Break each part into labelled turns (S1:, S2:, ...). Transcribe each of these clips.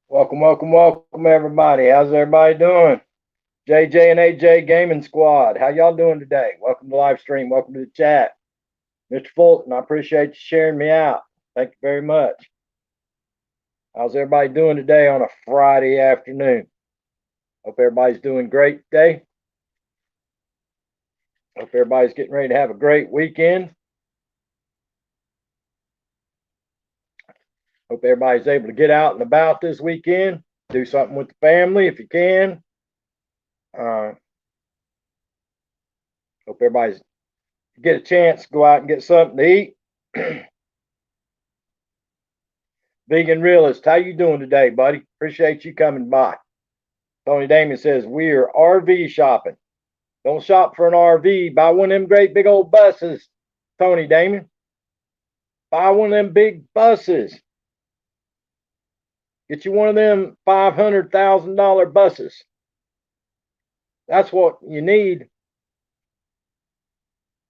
S1: Welcome, welcome, welcome, everybody. How's everybody doing? JJ and AJ Gaming Squad. How y'all doing today? Welcome to live stream. Welcome to the chat. Mr. Fulton, I appreciate you sharing me out. Thank you very much. How's everybody doing today on a Friday afternoon? Hope everybody's doing great today. Hope everybody's getting ready to have a great weekend. Hope everybody's able to get out and about this weekend. Do something with the family if you can. Hope everybody's get a chance to go out and get something to eat. Vegan Realist, how you doing today, buddy? Appreciate you coming by. Tony Damon says, we're RV shopping. Don't shop for an RV. Buy one of them great big old buses, Tony Damon. Buy one of them big buses. Get you one of them $500,000 buses. That's what you need.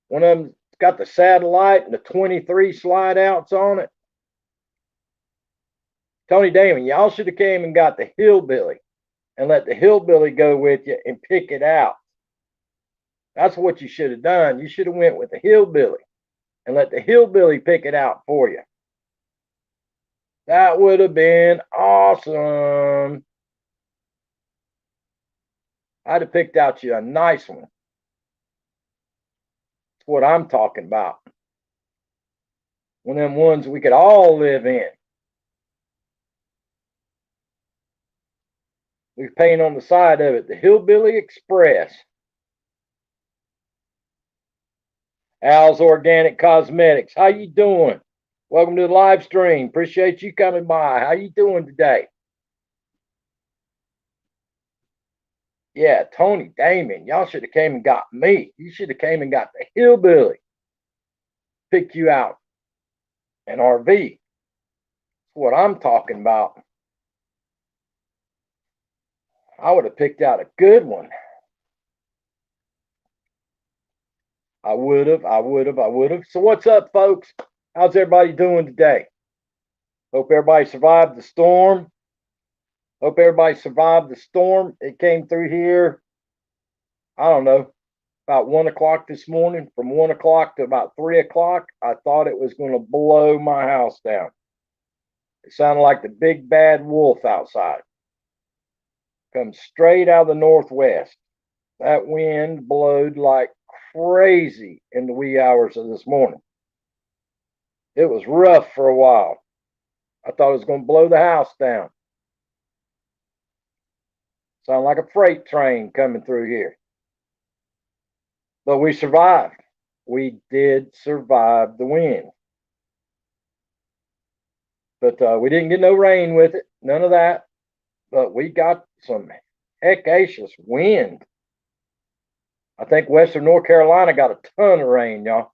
S1: One of them's got the satellite and the 23 slide outs on it. Tony Damon, y'all should have came and got the Hillbilly and let the Hillbilly go with you and pick it out. That's what you should have done. You should have went with the Hillbilly and let the Hillbilly pick it out for you. That would have been awesome. I'd have picked out you a nice one. That's what I'm talking about. One of them ones we could all live in. We've painted on the side of it, the Hillbilly Express. Al's Organic Cosmetics. How you doing? Welcome to the live stream. Appreciate you coming by. How you doing today? Yeah, Tony Damon. Y'all should have came and got me. You should have came and got the Hillbilly. Pick you out an RV. That's what I'm talking about. I would have picked out a good one. I would have. So what's up, folks? How's everybody doing today? Hope everybody survived the storm. Hope everybody survived the storm. It came through here, I don't know, about 1 o'clock this morning. From 1 o'clock to about 3 o'clock, I thought it was going to blow my house down. It sounded like the big bad wolf outside. Comes straight out of the northwest. That wind blowed like crazy in the wee hours of this morning. It was rough for a while. I thought it was going to blow the house down. Sound like a freight train coming through here. But we survived. We did survive the wind. But we didn't get no rain with it. None of that. But we got some hecacious wind. I think Western North Carolina got a ton of rain, y'all.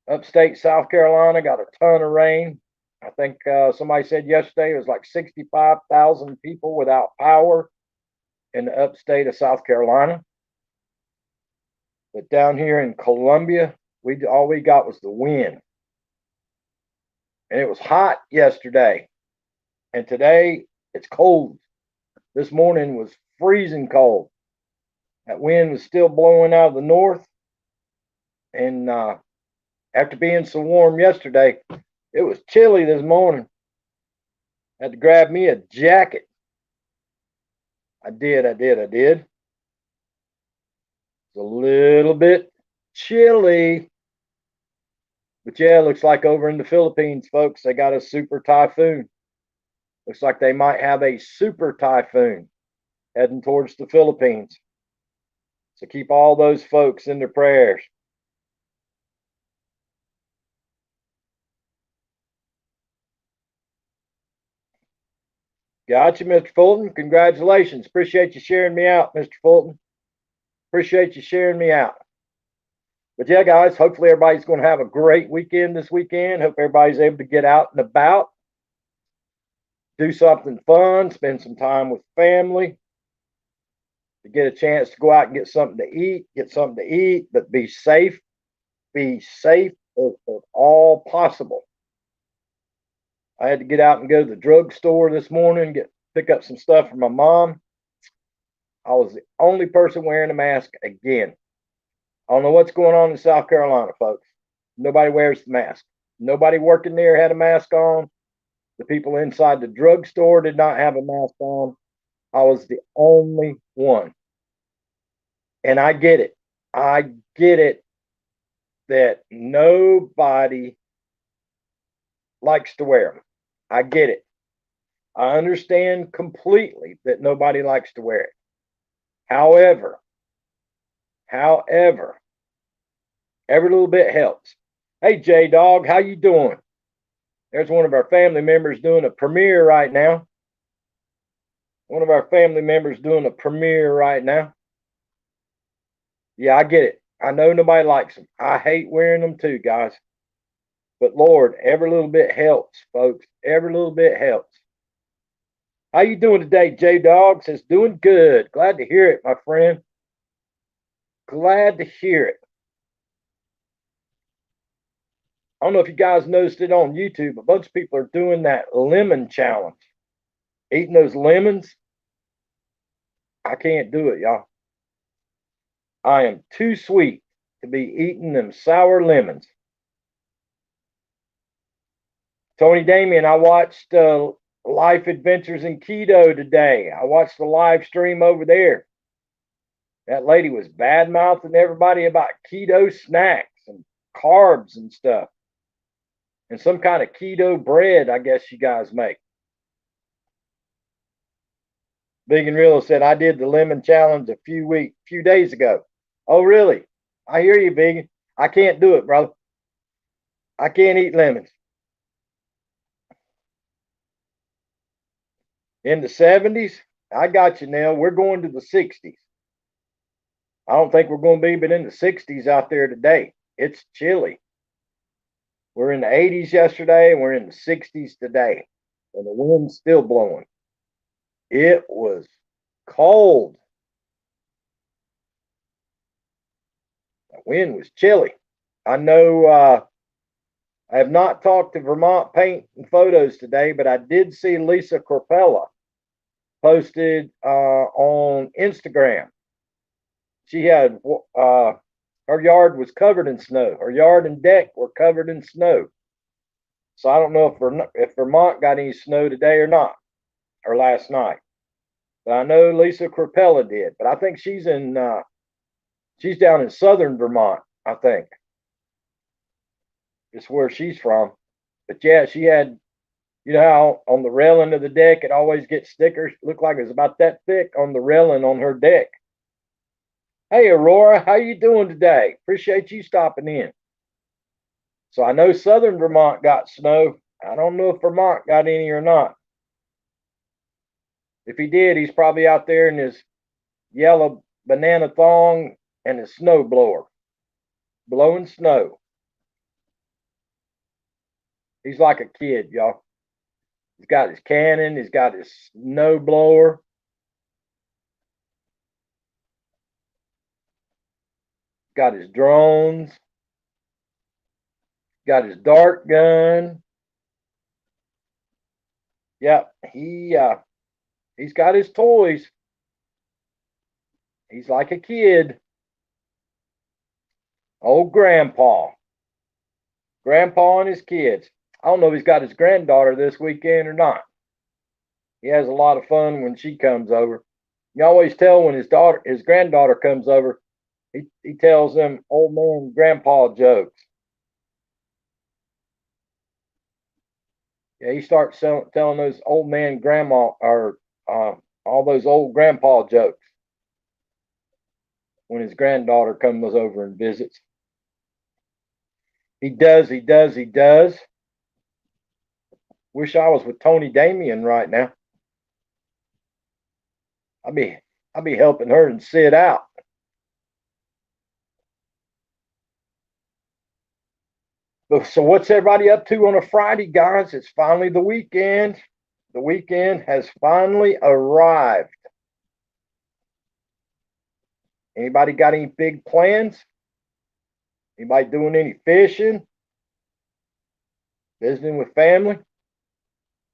S1: Upstate South Carolina got a ton of rain. I think somebody said yesterday it was like 65,000 people without power in the upstate of South Carolina. But down here in Columbia, all we got was the wind. And it was hot yesterday. And today it's cold. This morning was freezing cold. That wind was still blowing out of the north. And after being so warm yesterday, it was chilly this morning. Had to grab me a jacket. I did. It's a little bit chilly. But yeah, it looks like over in the Philippines, folks, they got a super typhoon. Looks like they might have a super typhoon heading towards the Philippines. So keep all those folks in their prayers. Gotcha, Mr. Fulton. Congratulations. Appreciate you sharing me out, Mr. Fulton. Appreciate you sharing me out. But yeah, guys, hopefully everybody's going to have a great weekend this weekend. Hope everybody's able to get out and about, do something fun, spend some time with family, to get a chance to go out and get something to eat, but be safe if all possible. I had to get out and go to the drugstore this morning, get pick up some stuff for my mom. I was the only person wearing a mask again. I don't know what's going on in South Carolina, folks. Nobody wears the mask. Nobody working there had a mask on. The people inside the drugstore did not have a mask on. I was the only one. And I get it. I get it that nobody likes to wear them. I get it. I understand completely that nobody likes to wear it. However, every little bit helps. Hey, J Dog, how you doing? There's one of our family members doing a premiere right now. One of our family members doing a premiere right now. Yeah, I get it. I know nobody likes them. I hate wearing them too, guys. But Lord, every little bit helps, folks. Every little bit helps. How you doing today, J Dog? Says doing good. Glad to hear it, my friend. Glad to hear it. I don't know if you guys noticed it on YouTube. A bunch of people are doing that lemon challenge. Eating those lemons. I can't do it, y'all. I am too sweet to be eating them sour lemons. Tony Damien, I watched Life Adventures in Keto today. I watched the live stream over there. That lady was bad mouthing everybody about keto snacks and carbs and stuff. And some kind of keto bread, I guess you guys make. Big and Real said, I did the lemon challenge a few days ago. Oh, really? I hear you, Big. I can't do it, brother. I can't eat lemons. In the 70s, I got you, Nell. We're going to the 60s. I don't think we're going to be, but in the 60s out there today. It's chilly. We're in the 80s yesterday, and we're in the 60s today. And the wind's still blowing. It was cold. The wind was chilly. I know I have not talked to Vermont Paint and Photos today, but I did see Lisa Corpella posted on Instagram. She had her yard was covered in snow. Her yard and deck were covered in snow. So I don't know if Vermont got any snow today or not, or last night. But I know Lisa Corpella did. But I think she's down in southern Vermont, I think. It's where she's from. But yeah, she had, you know how on the railing of the deck it always gets stickers? Looked like it was about that thick on the railing on her deck. Hey Aurora, how you doing today? Appreciate you stopping in. So I know southern Vermont got snow. I don't know if Vermont got any or not. If he did, he's probably out there in his yellow banana thong and his snow blower, blowing snow. He's like a kid, y'all. He's got his cannon. He's got his snow blower. Got his drones. Got his dart gun. Yep, he's got his toys. He's like a kid. Old grandpa. Grandpa and his kids. I don't know if he's got his granddaughter this weekend or not. He has a lot of fun when she comes over. You always tell when his granddaughter comes over, he tells them old man grandpa jokes. Yeah, he starts telling those old man grandma or all those old grandpa jokes when his granddaughter comes over and visits. He does. Wish I was with Tony Damien right now. I'd be helping her and sit out. So what's everybody up to on a Friday, guys? It's finally the weekend. The weekend has finally arrived. Anybody got any big plans? Anybody doing any fishing? Visiting with family?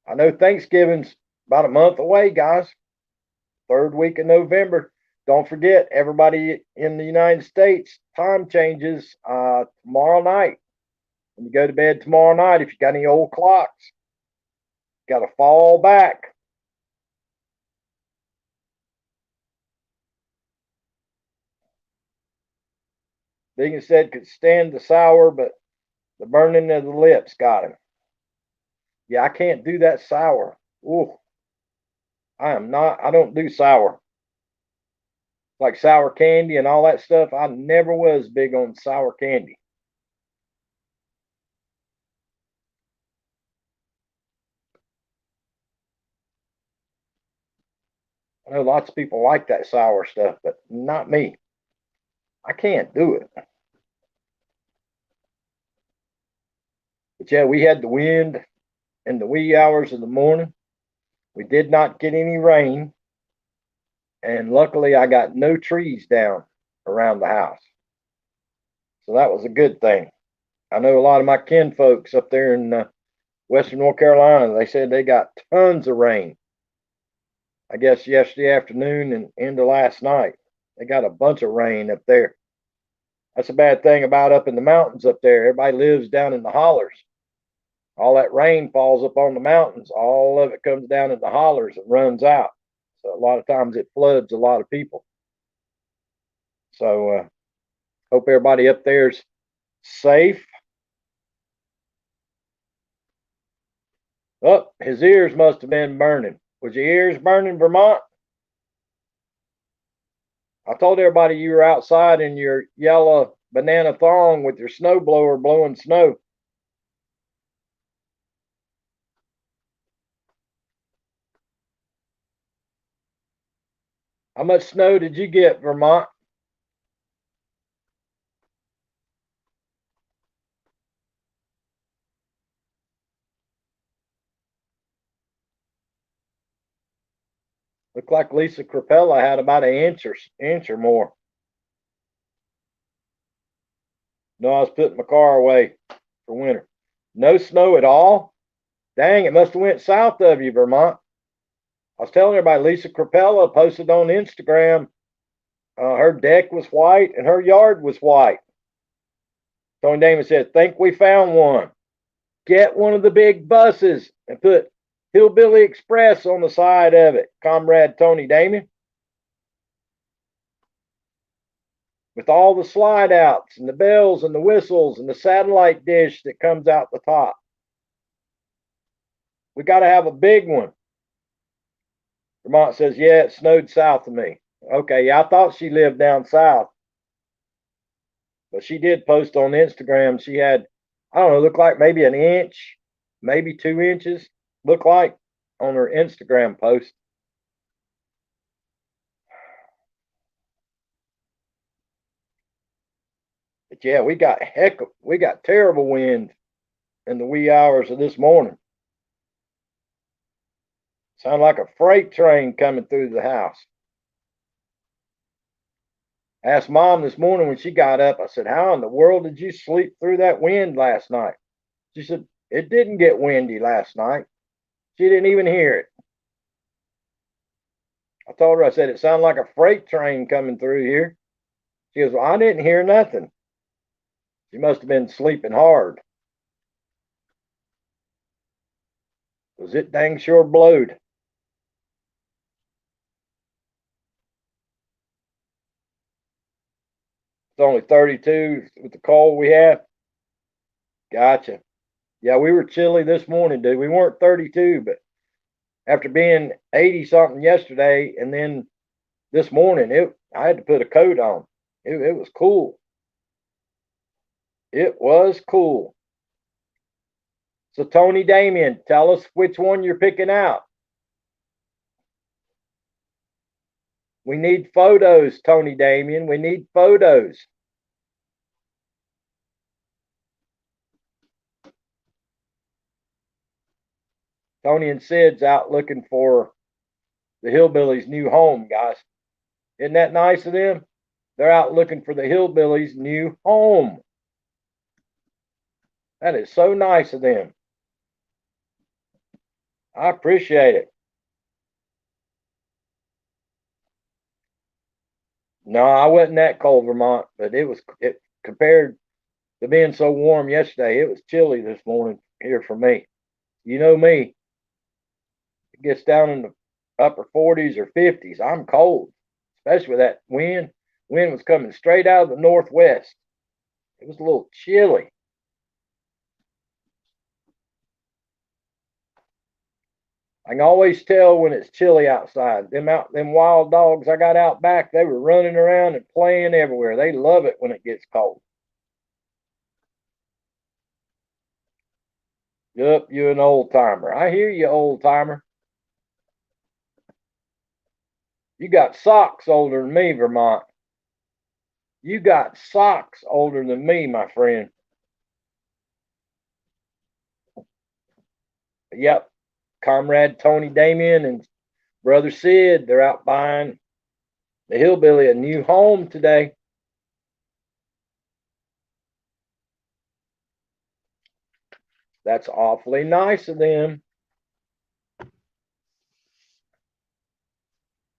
S1: I know Thanksgiving's about a month away, guys. Third week of November. Don't forget, everybody in the United States, time changes tomorrow night. When you go to bed tomorrow night, if you got any old clocks, got to fall back. Deacon said could stand the sour, but the burning of the lips got him. Yeah, I can't do that sour. Ooh, I don't do sour. Like sour candy and all that stuff. I never was big on sour candy. I know lots of people like that sour stuff, but not me. I can't do it. But yeah, we had the wind in the wee hours of the morning. We did not get any rain. And luckily, I got no trees down around the house. So that was a good thing. I know a lot of my kin folks up there in Western North Carolina, they said they got tons of rain. I guess yesterday afternoon and into last night. They got a bunch of rain up there. That's a bad thing about up in the mountains up there. Everybody lives down in the hollers. All that rain falls up on the mountains. All of it comes down in the hollers and runs out. So a lot of times it floods a lot of people. So hope everybody up there's safe. Oh, his ears must have been burning. Was your ears burning, Vermont? I told everybody you were outside in your yellow banana thong with your snowblower blowing snow. How much snow did you get, Vermont? Looked like Lisa Crapella had about an inch or more. No, I was putting my car away for winter. No snow at all? Dang, it must have went south of you, Vermont. I was telling everybody, Lisa Crapella posted on Instagram, her deck was white and her yard was white. Tony Damon said, think we found one. Get one of the big buses and put Hillbilly Express on the side of it, Comrade Tony Damon. With all the slide outs and the bells and the whistles and the satellite dish that comes out the top. We got to have a big one. Vermont says, yeah, it snowed south of me. Okay, yeah, I thought she lived down south. But she did post on Instagram. She had, I don't know, looked like maybe an inch, maybe 2 inches, looked like on her Instagram post. But yeah, we got terrible wind in the wee hours of this morning. Sound like a freight train coming through the house. Asked Mom this morning when she got up, I said, how in the world did you sleep through that wind last night? She said, it didn't get windy last night. She didn't even hear it. I told her, I said, it sounded like a freight train coming through here. She goes, well, I didn't hear nothing. She must have been sleeping hard. Because it dang sure blowed. It's only 32 with the cold we have. Gotcha. Yeah, we were chilly this morning, dude. We weren't 32, but after being 80 something yesterday and then this morning, I had to put a coat on. It was cool. It was cool. So Tony Damien, tell us which one you're picking out. We need photos, Tony Damien. We need photos. Tony and Sid's out looking for the Hillbillies' new home, guys. Isn't that nice of them? They're out looking for the Hillbillies' new home. That is so nice of them. I appreciate it. No, I wasn't that cold, Vermont, but it compared to being so warm yesterday. It was chilly this morning here for me. You know me, it gets down in the upper 40s or 50s. I'm cold, especially with that wind. Wind was coming straight out of the northwest. It was a little chilly. I can always tell when it's chilly outside. Them wild dogs I got out back, they were running around and playing everywhere. They love it when it gets cold. Yup, you an old timer. I hear you, old timer. You got socks older than me, Vermont. You got socks older than me, my friend. Yep, comrade Tony Damien and brother Sid, they're out buying the Hillbilly a new home today. That's awfully nice of them.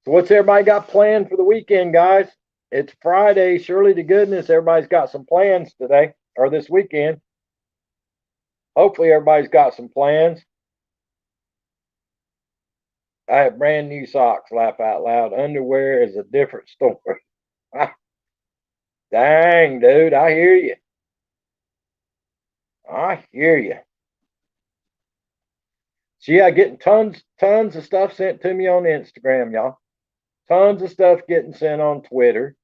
S1: So what's everybody got planned for the weekend, guys? It's Friday. Surely to goodness, everybody's got some plans today or this weekend. Hopefully, everybody's got some plans. I have brand new socks. Laugh out loud. Underwear is a different story. Dang, dude, I hear you. I hear you. So yeah, getting tons of stuff sent to me on Instagram, y'all. Tons of stuff getting sent on Twitter.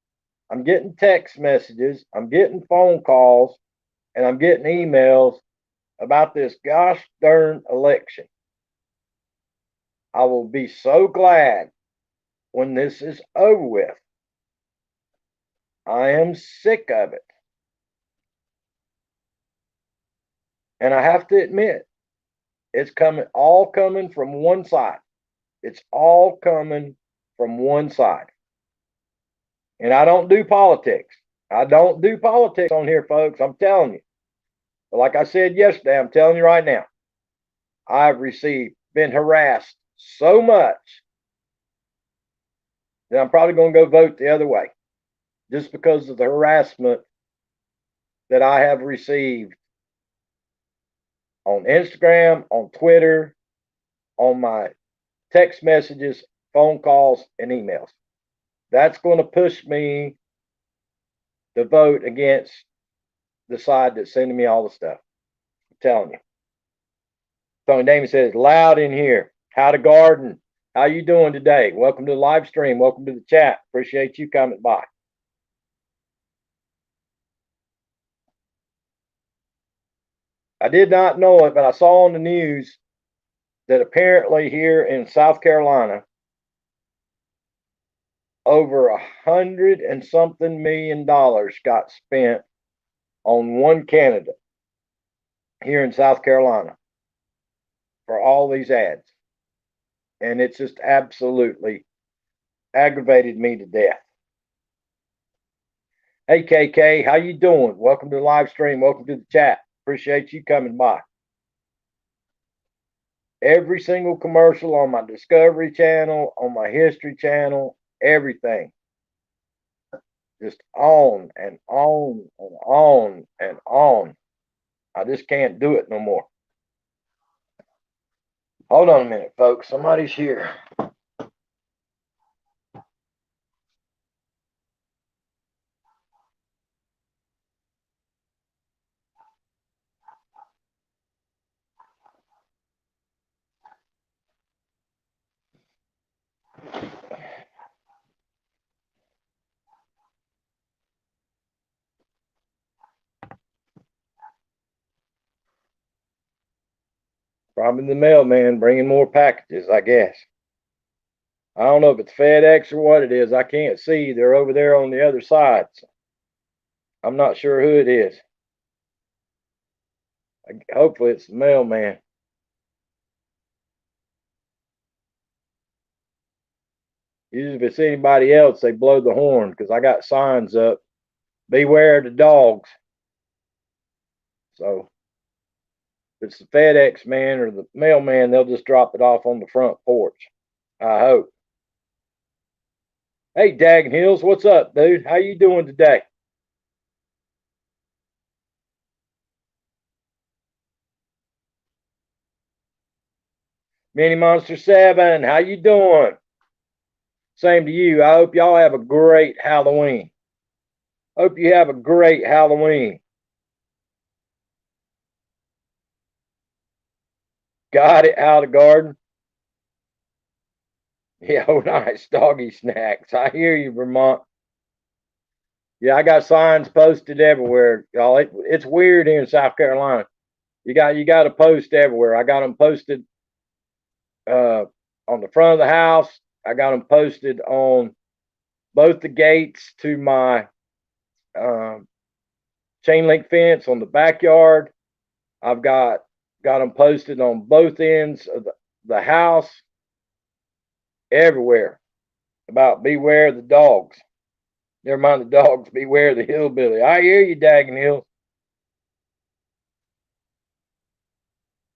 S1: I'm getting text messages. I'm getting phone calls, and I'm getting emails about this gosh darn election. I will be so glad when this is over with. I am sick of it. And I have to admit, it's all coming from one side. It's all coming from one side. And I don't do politics. I don't do politics on here, folks. I'm telling you. But like I said yesterday, I'm telling you right now, been harassed so much that I'm probably going to go vote the other way just because of the harassment that I have received on Instagram, on Twitter, on my text messages, phone calls, and emails. That's going to push me to vote against the side that's sending me all the stuff. I'm telling you. Tony Damon says, loud in here. How to garden. How you doing today? Welcome to the live stream. Welcome to the chat. Appreciate you coming by. I did not know it, but I saw on the news that apparently here in South Carolina, over $100-and-something million got spent on one candidate here in South Carolina for all these ads. And it's just absolutely aggravated me to death. Hey KK, how you doing? Welcome to the live stream. Welcome to the chat. Appreciate you coming by. Every single commercial on my Discovery Channel, on my History Channel, everything. Just on and on and on and on. I just can't do it no more. Hold on a minute, folks. Somebody's here. Probably the mailman bringing more packages, I guess. I don't know if it's FedEx or what it is. I can't see. They're over there on the other side. So I'm not sure who it is. Hopefully it's the mailman. Usually if it's anybody else, they blow the horn because I got signs up. Beware the dogs. So if it's the FedEx man or the mailman, they'll just drop it off on the front porch. I hope. Hey, Daggin Hills, what's up, dude? How you doing today? Mini Monster 7, how you doing? Same to you. I hope y'all have a great Halloween. Hope you have a great Halloween. Got it out of the garden. Yeah, oh, nice. Doggy snacks. I hear you, Vermont. Yeah, I got signs posted everywhere, y'all. It's weird here in South Carolina. You got to post everywhere. I got them posted uh, on the front of the house. I got them posted on both the gates to my um, chain link fence on the backyard. I've got them posted on both ends of the house, everywhere, about beware the dogs. Never mind the dogs, beware the hillbilly. I hear you, Daggin Hills.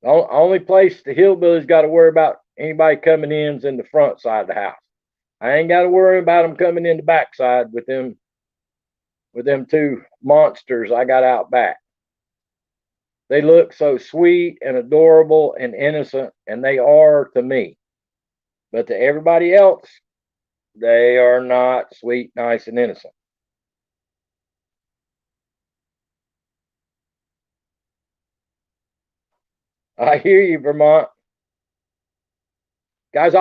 S1: The only place the hillbilly's got to worry about anybody coming in is in the front side of the house. I ain't got to worry about them coming in the backside with them two monsters I got out back. They look so sweet and adorable and innocent, and they are to me. But to everybody else, they are not sweet, nice, and innocent. I hear you, Vermont. Guys,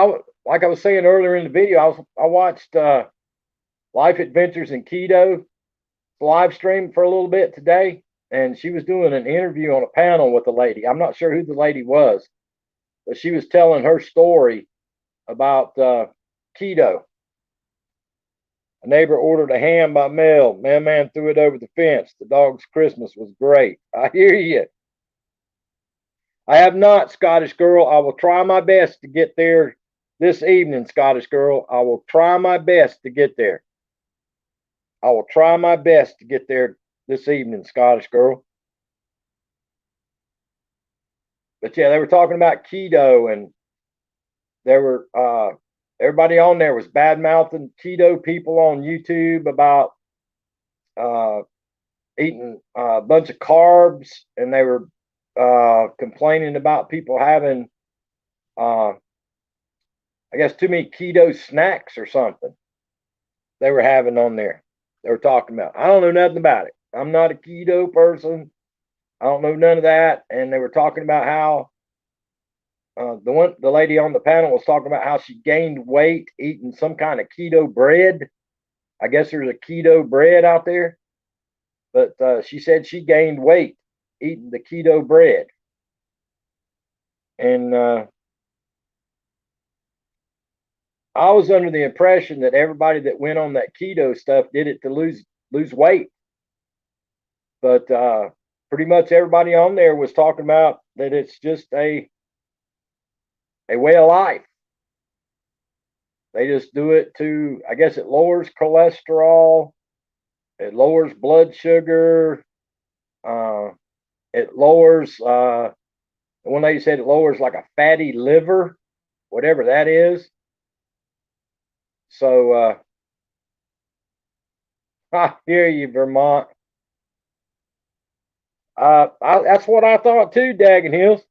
S1: like I was saying earlier in the video, I watched Life Adventures in Keto live stream for a little bit today, and she was doing an interview on a panel with a lady. I'm not sure who the lady was, but she was telling her story about keto. A neighbor ordered a ham by mail. Mailman threw it over the fence. The dog's Christmas was great. I hear you. I have not, Scottish girl. I will try my best to get there this evening, Scottish girl. I will try my best to get there. I will try my best to get there this evening, Scottish girl. But yeah, they were talking about keto, and there were everybody on there was bad mouthing keto people on YouTube about uh, eating a bunch of carbs, and they were complaining about people having, I guess, too many keto snacks or something. They were having on there. They were talking about. I don't know nothing about it. I'm not a keto person. I don't know none of that. And they were talking about how the lady on the panel was talking about how she gained weight eating some kind of keto bread. I guess there's a keto bread out there, but she said she gained weight eating the keto bread. And I was under the impression that everybody that went on that keto stuff did it to lose weight, but pretty much everybody on there was talking about that it's just a way of life. They just do it to, I guess, it lowers cholesterol, it lowers blood sugar, uh, it lowers. One lady said it lowers like a fatty liver, whatever that is. So I hear you, Vermont. That's what I thought too, Daggin Hills.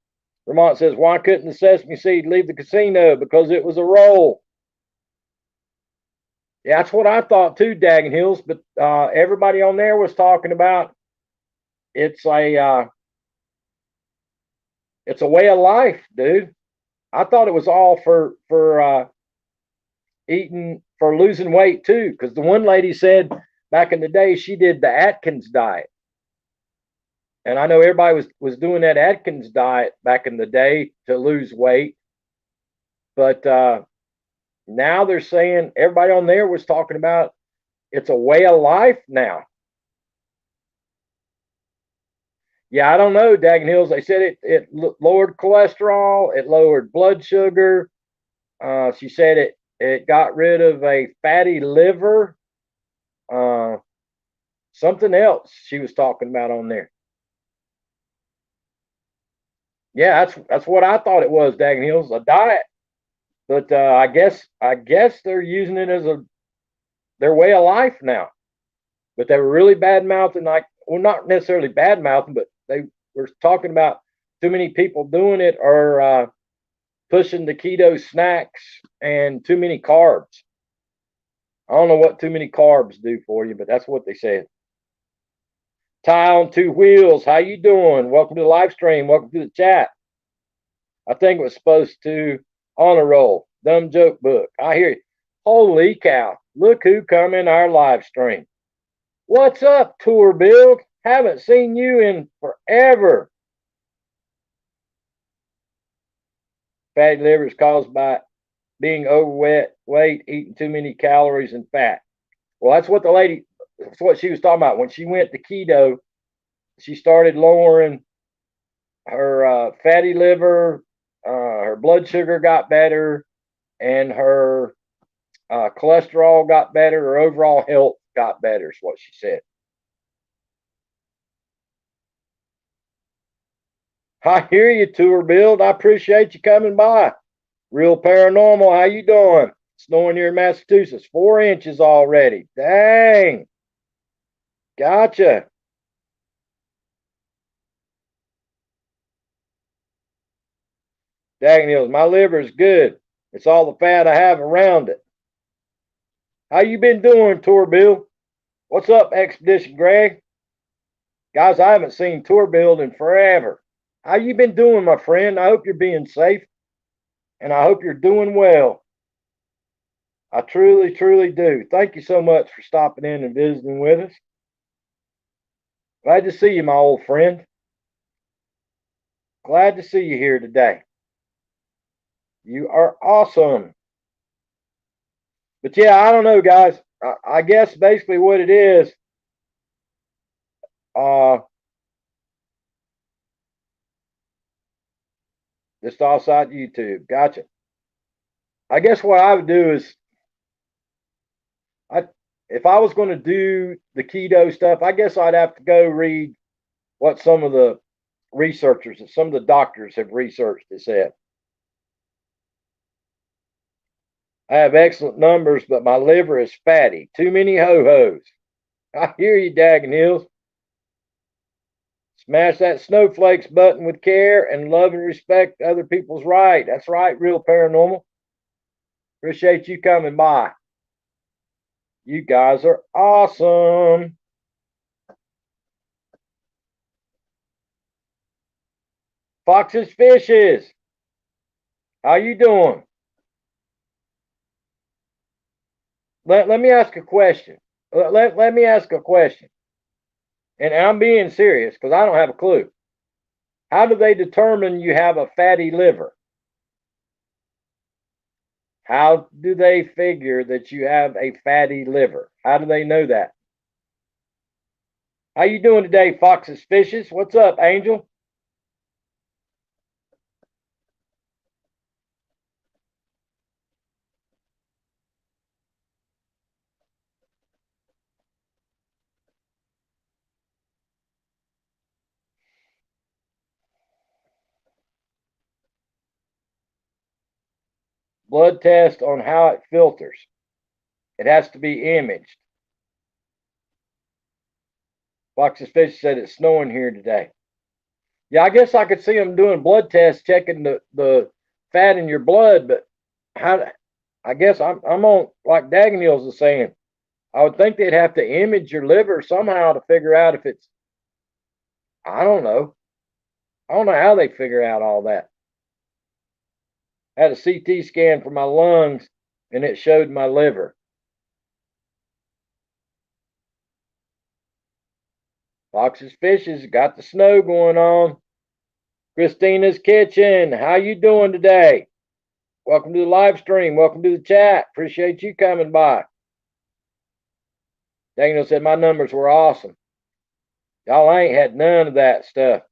S1: Vermont says, why couldn't the sesame seed leave the casino? Because it was a roll. Yeah, that's what I thought too, Daggin Hills. But everybody on there was talking about it's a way of life, dude. I thought it was all for eating for losing weight too, because the one lady said back in the day she did the Atkins diet, and I know everybody was doing that Atkins diet back in the day to lose weight, but now they're saying everybody on there was talking about it's a way of life now. Yeah, I don't know, Daggin Hills. They said it lowered cholesterol, it lowered blood sugar. She said it got rid of a fatty liver. Uh, Something else she was talking about on there. Yeah, that's what I thought it was, Daggin Hills, a diet. But I guess they're using it as their way of life now. But they were really bad mouthing, like, well, not necessarily bad mouthing, but they were talking about too many people doing it, or pushing the keto snacks and too many carbs. I don't know what too many carbs do for you, but that's what they said. Tie on two wheels. How you doing? Welcome to the live stream. Welcome to the chat. I think it was supposed to honor roll. Dumb joke book. I hear you. Holy cow. Look who come in our live stream. What's up, Tour Build? Haven't seen you in forever. Fatty liver is caused by being overweight, eating too many calories and fat. Well, that's what she was talking about. When she went to keto, she started lowering her fatty liver, her blood sugar got better, and her cholesterol got better. Her overall health got better, is what she said. I hear you, Tour Build. I appreciate you coming by. Real Paranormal, how you doing? Snowing here in Massachusetts, 4 inches already. Dang. Gotcha. Dang Hills, my liver is good. It's all the fat I have around it. How you been doing, Tour Bill? What's up, Expedition Greg? Guys, I haven't seen Tour Build in forever. How you been doing, my friend? I hope you're being safe, and I hope you're doing well. I truly, truly do. Thank you so much for stopping in and visiting with us. Glad to see you, my old friend. Glad to see you here today. You are awesome. But yeah, I don't know, guys. I guess basically what it is, just outside YouTube. Gotcha. I guess what I would do is, if I was going to do the keto stuff, I guess I'd have to go read what some of the researchers and some of the doctors have researched and said. I have excellent numbers, but my liver is fatty. Too many ho-hos. I hear you, Daggin Hills. Smash that snowflakes button with care and love and respect other people's right. That's right, Real Paranormal. Appreciate you coming by. You guys are awesome. Foxes Fishes. How you doing? Let me ask a question. Let me ask a question. And I'm being serious because I don't have a clue. How do they determine you have a fatty liver? How do they figure that you have a fatty liver? How do they know that? How you doing today, Foxes Fishes? What's up, Angel? Blood test on how it filters. It has to be imaged. Fox's Fish said it's snowing here today. Yeah, I guess I could see them doing blood tests, checking the fat in your blood, but how? I guess I'm on, like Daganiels is saying. I would think they'd have to image your liver somehow to figure out if it's. I don't know. I don't know how they figure out all that. I had a CT scan for my lungs, and it showed my liver. Fox's Fishes got the snow going on. Christina's Kitchen, how you doing today? Welcome to the live stream. Welcome to the chat. Appreciate you coming by. Daniel said my numbers were awesome. Y'all ain't had none of that stuff.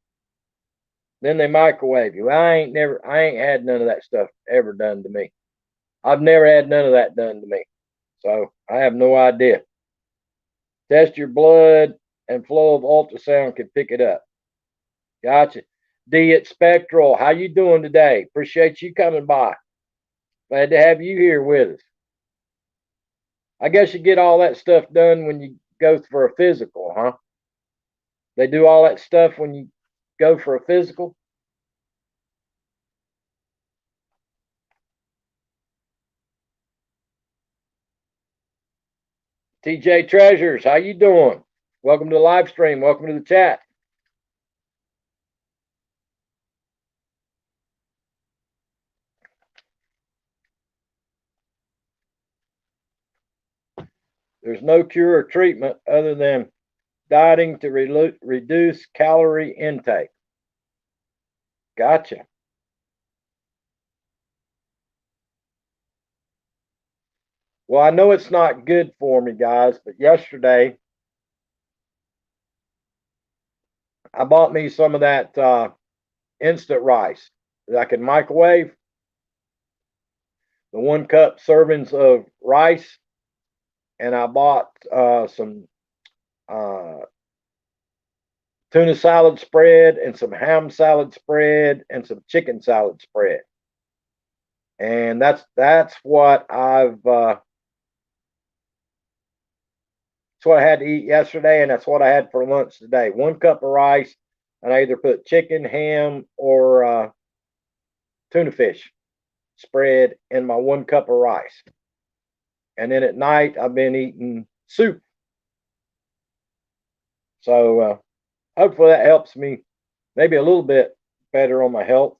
S1: Then they microwave you. I ain't had none of that stuff ever done to me. I've never had none of that done to me. So I have no idea. Test your blood and flow of ultrasound can pick it up. Gotcha. D at Spectral, how you doing today? Appreciate you coming by. Glad to have you here with us. I guess you get all that stuff done when you go for a physical, huh? They do all that stuff when you go for a physical. TJ Treasures, how you doing? Welcome to the live stream. Welcome to the chat. There's no cure or treatment other than dieting to reduce calorie intake. Gotcha. Well, I know it's not good for me, guys, but yesterday I bought me some of that instant rice that I can microwave. The 1 cup servings of rice, and I bought some uh, tuna salad spread and some ham salad spread and some chicken salad spread. And that's what I had to eat yesterday, and that's what I had for lunch today. 1 cup of rice, and I either put chicken, ham, or tuna fish spread in my 1 cup of rice. And then at night, I've been eating soup. So hopefully that helps me maybe a little bit better on my health.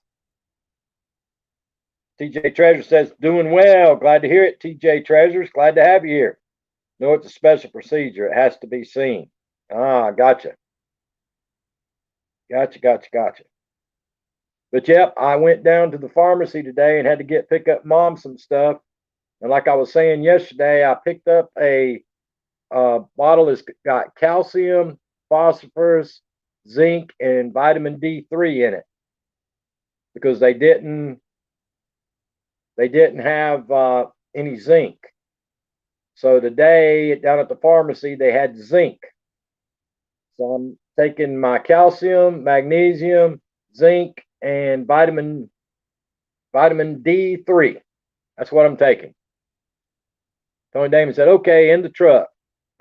S1: TJ Treasure says, doing well. Glad to hear it, TJ Treasures. Glad to have you here. No, it's a special procedure. It has to be seen. Ah, gotcha. Gotcha. But yep, I went down to the pharmacy today and had to pick up mom some stuff. And like I was saying yesterday, I picked up a bottle that's got calcium, phosphorus, zinc, and vitamin D3 in it because they didn't have any zinc. So today down at the pharmacy they had zinc. So I'm taking my calcium, magnesium, zinc, and vitamin D3. That's what I'm taking. Tony Damon said, okay, in the truck.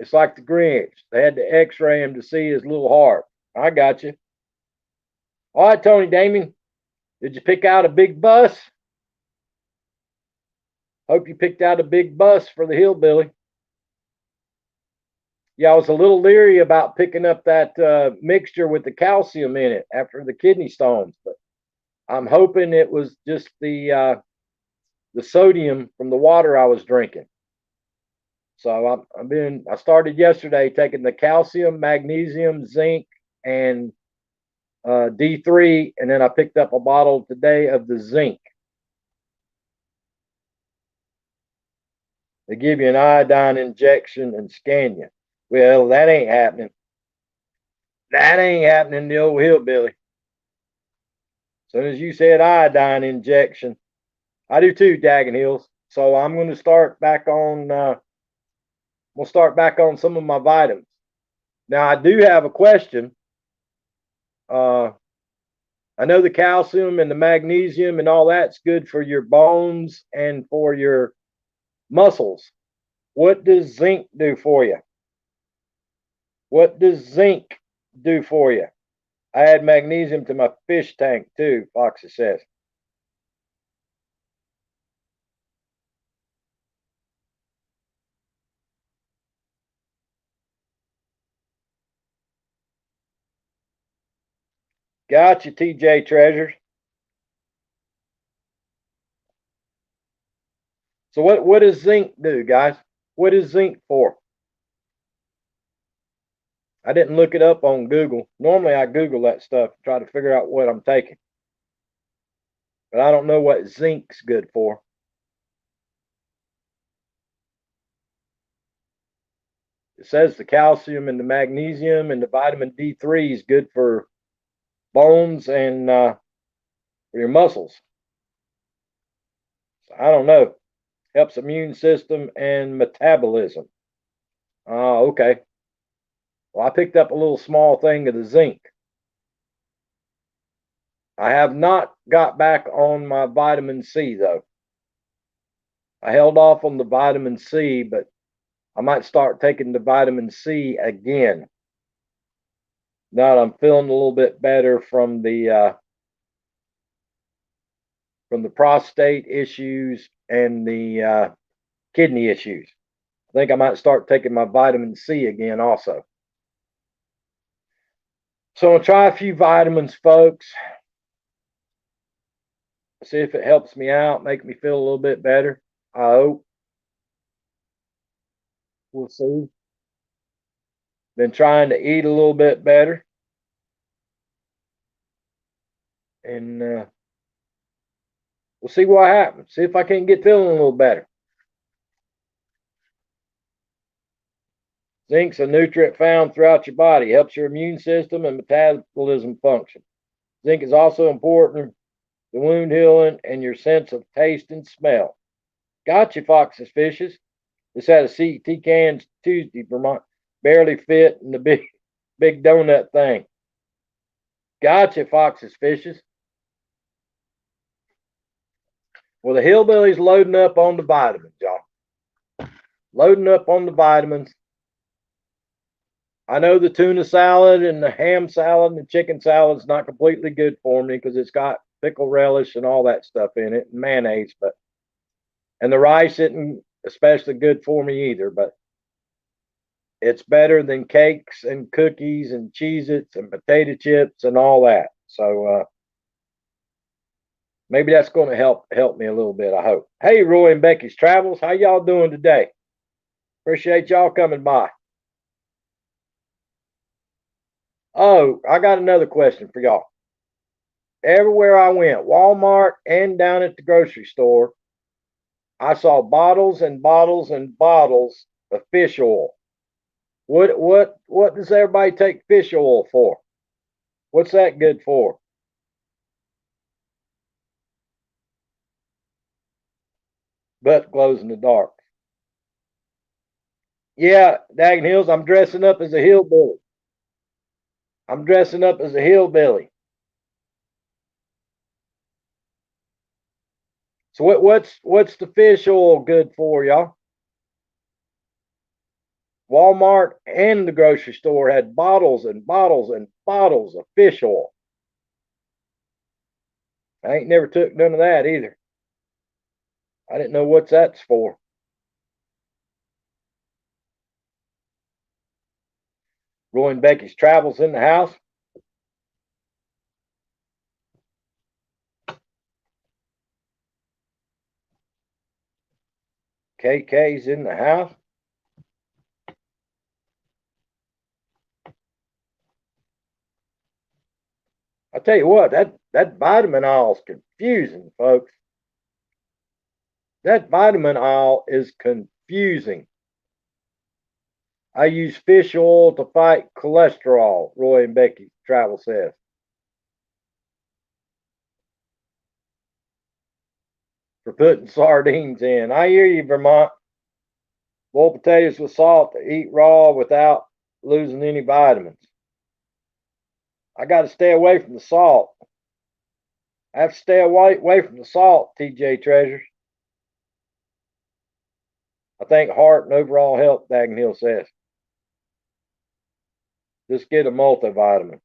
S1: It's like the Grinch. They had to x-ray him to see his little heart. I got you. All right, Tony Damon. Did you pick out a big bus? Hope you picked out a big bus for the Hillbilly. Yeah, I was a little leery about picking up that mixture with the calcium in it after the kidney stones, but I'm hoping it was just the sodium from the water I was drinking. So I started yesterday taking the calcium, magnesium, zinc, and D3, and then I picked up a bottle today of the zinc. They give you an iodine injection and scan you. Well, that ain't happening. That ain't happening, the old Hillbilly. As soon as you said iodine injection, I do too, Daggin Hills. So I'm going to start back on. We'll start back on some of my vitamins. Now I do have a question. I know the calcium and the magnesium and all that's good for your bones and for your muscles. What does zinc do for you? What does zinc do for you? I add magnesium to my fish tank too, Foxy says. Gotcha, TJ Treasures. So what does zinc do, guys? What is zinc for? I didn't look it up on Google. Normally I Google that stuff, try to figure out what I'm taking. But I don't know what zinc's good for. It says the calcium and the magnesium and the vitamin D3 is good for bones and for your muscles. So I don't know. Helps immune system and metabolism. Okay. Well, I picked up a little small thing of the zinc. I have not got back on my vitamin C though. I held off on the vitamin C, but I might start taking the vitamin C again. Now that I'm feeling a little bit better from the prostate issues and the kidney issues. I think I might start taking my vitamin C again also. So I'll try a few vitamins, folks. See if it helps me out, make me feel a little bit better. I hope. We'll see. Been trying to eat a little bit better. And we'll see what happens. See if I can get feeling a little better. Zinc's a nutrient found throughout your body, helps your immune system and metabolism function. Zinc is also important to wound healing and your sense of taste and smell. Gotcha, Fox's Fishes. This had a CT cans Tuesday, Vermont. Barely fit in the big donut thing. Gotcha, Fox's Fishes. Well, the Hillbilly's loading up on the vitamins, y'all. Loading up on the vitamins. I know the tuna salad and the ham salad and the chicken salad is not completely good for me because it's got pickle relish and all that stuff in it and mayonnaise, and the rice isn't especially good for me either, but it's better than cakes and cookies and Cheez-Its and potato chips and all that. So maybe that's going to help me a little bit, I hope. Hey, Roy and Becky's Travels, how y'all doing today? Appreciate y'all coming by. Oh, I got another question for y'all. Everywhere I went, Walmart and down at the grocery store, I saw bottles and bottles and bottles of fish oil. What does everybody take fish oil for? What's that good for? Butt glows in the dark. Yeah, Daggin Hills, I'm dressing up as a hillbilly. I'm dressing up as a hillbilly. So what's the fish oil good for, y'all? Walmart and the grocery store had bottles and bottles and bottles of fish oil. I ain't never took none of that either. I didn't know what that's for. Roy and Becky's Travels in the house. KK's in the house. I tell you what, that vitamin aisle is confusing, folks. That vitamin aisle is confusing. I use fish oil to fight cholesterol, Roy and Becky Travel says. For putting sardines in. I hear you, Vermont. Boil potatoes with salt to eat raw without losing any vitamins. I got to stay away from the salt. I have to stay away from the salt, TJ Treasures. I think heart and overall health, Daggin Hill says. Just get a multivitamin.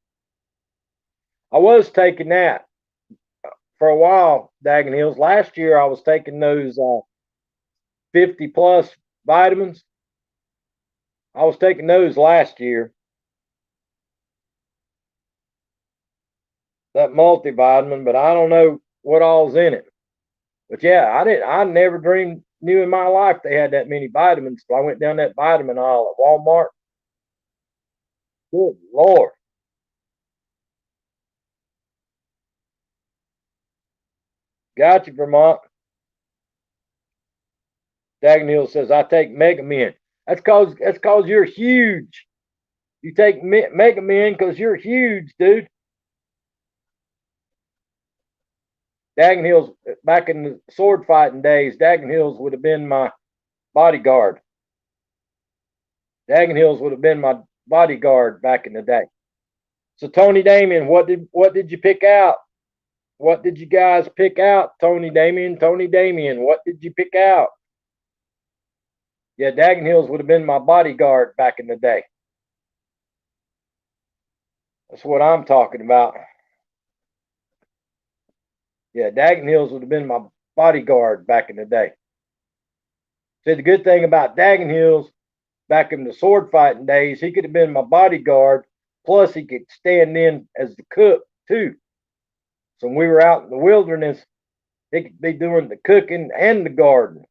S1: I was taking that for a while, Daggin Hills. Last year I was taking those 50 plus vitamins. I was taking those last year. That multivitamin, but I don't know what all's in it. But yeah, I never knew in my life they had that many vitamins. So I went down that vitamin aisle at Walmart. Good Lord. Got you, Vermont. Daggin Hill says, I take Megamin. That's cause you're huge. You take Megamin because you're huge, dude. Daggin Hills, back in the sword fighting days, Daggin Hills would have been my bodyguard. Daggin Hills would have been my bodyguard back in the day. So Tony Damien, what did you pick out? What did you guys pick out? Tony Damien, what did you pick out? Yeah, Dagenhills would have been my bodyguard back in the day. That's what I'm talking about. Yeah, Dagenhills would have been my bodyguard back in the day. See, the good thing about Dagenhills back in the sword fighting days, he could have been my bodyguard. Plus, he could stand in as the cook too. So when we were out in the wilderness, he could be doing the cooking and the garden.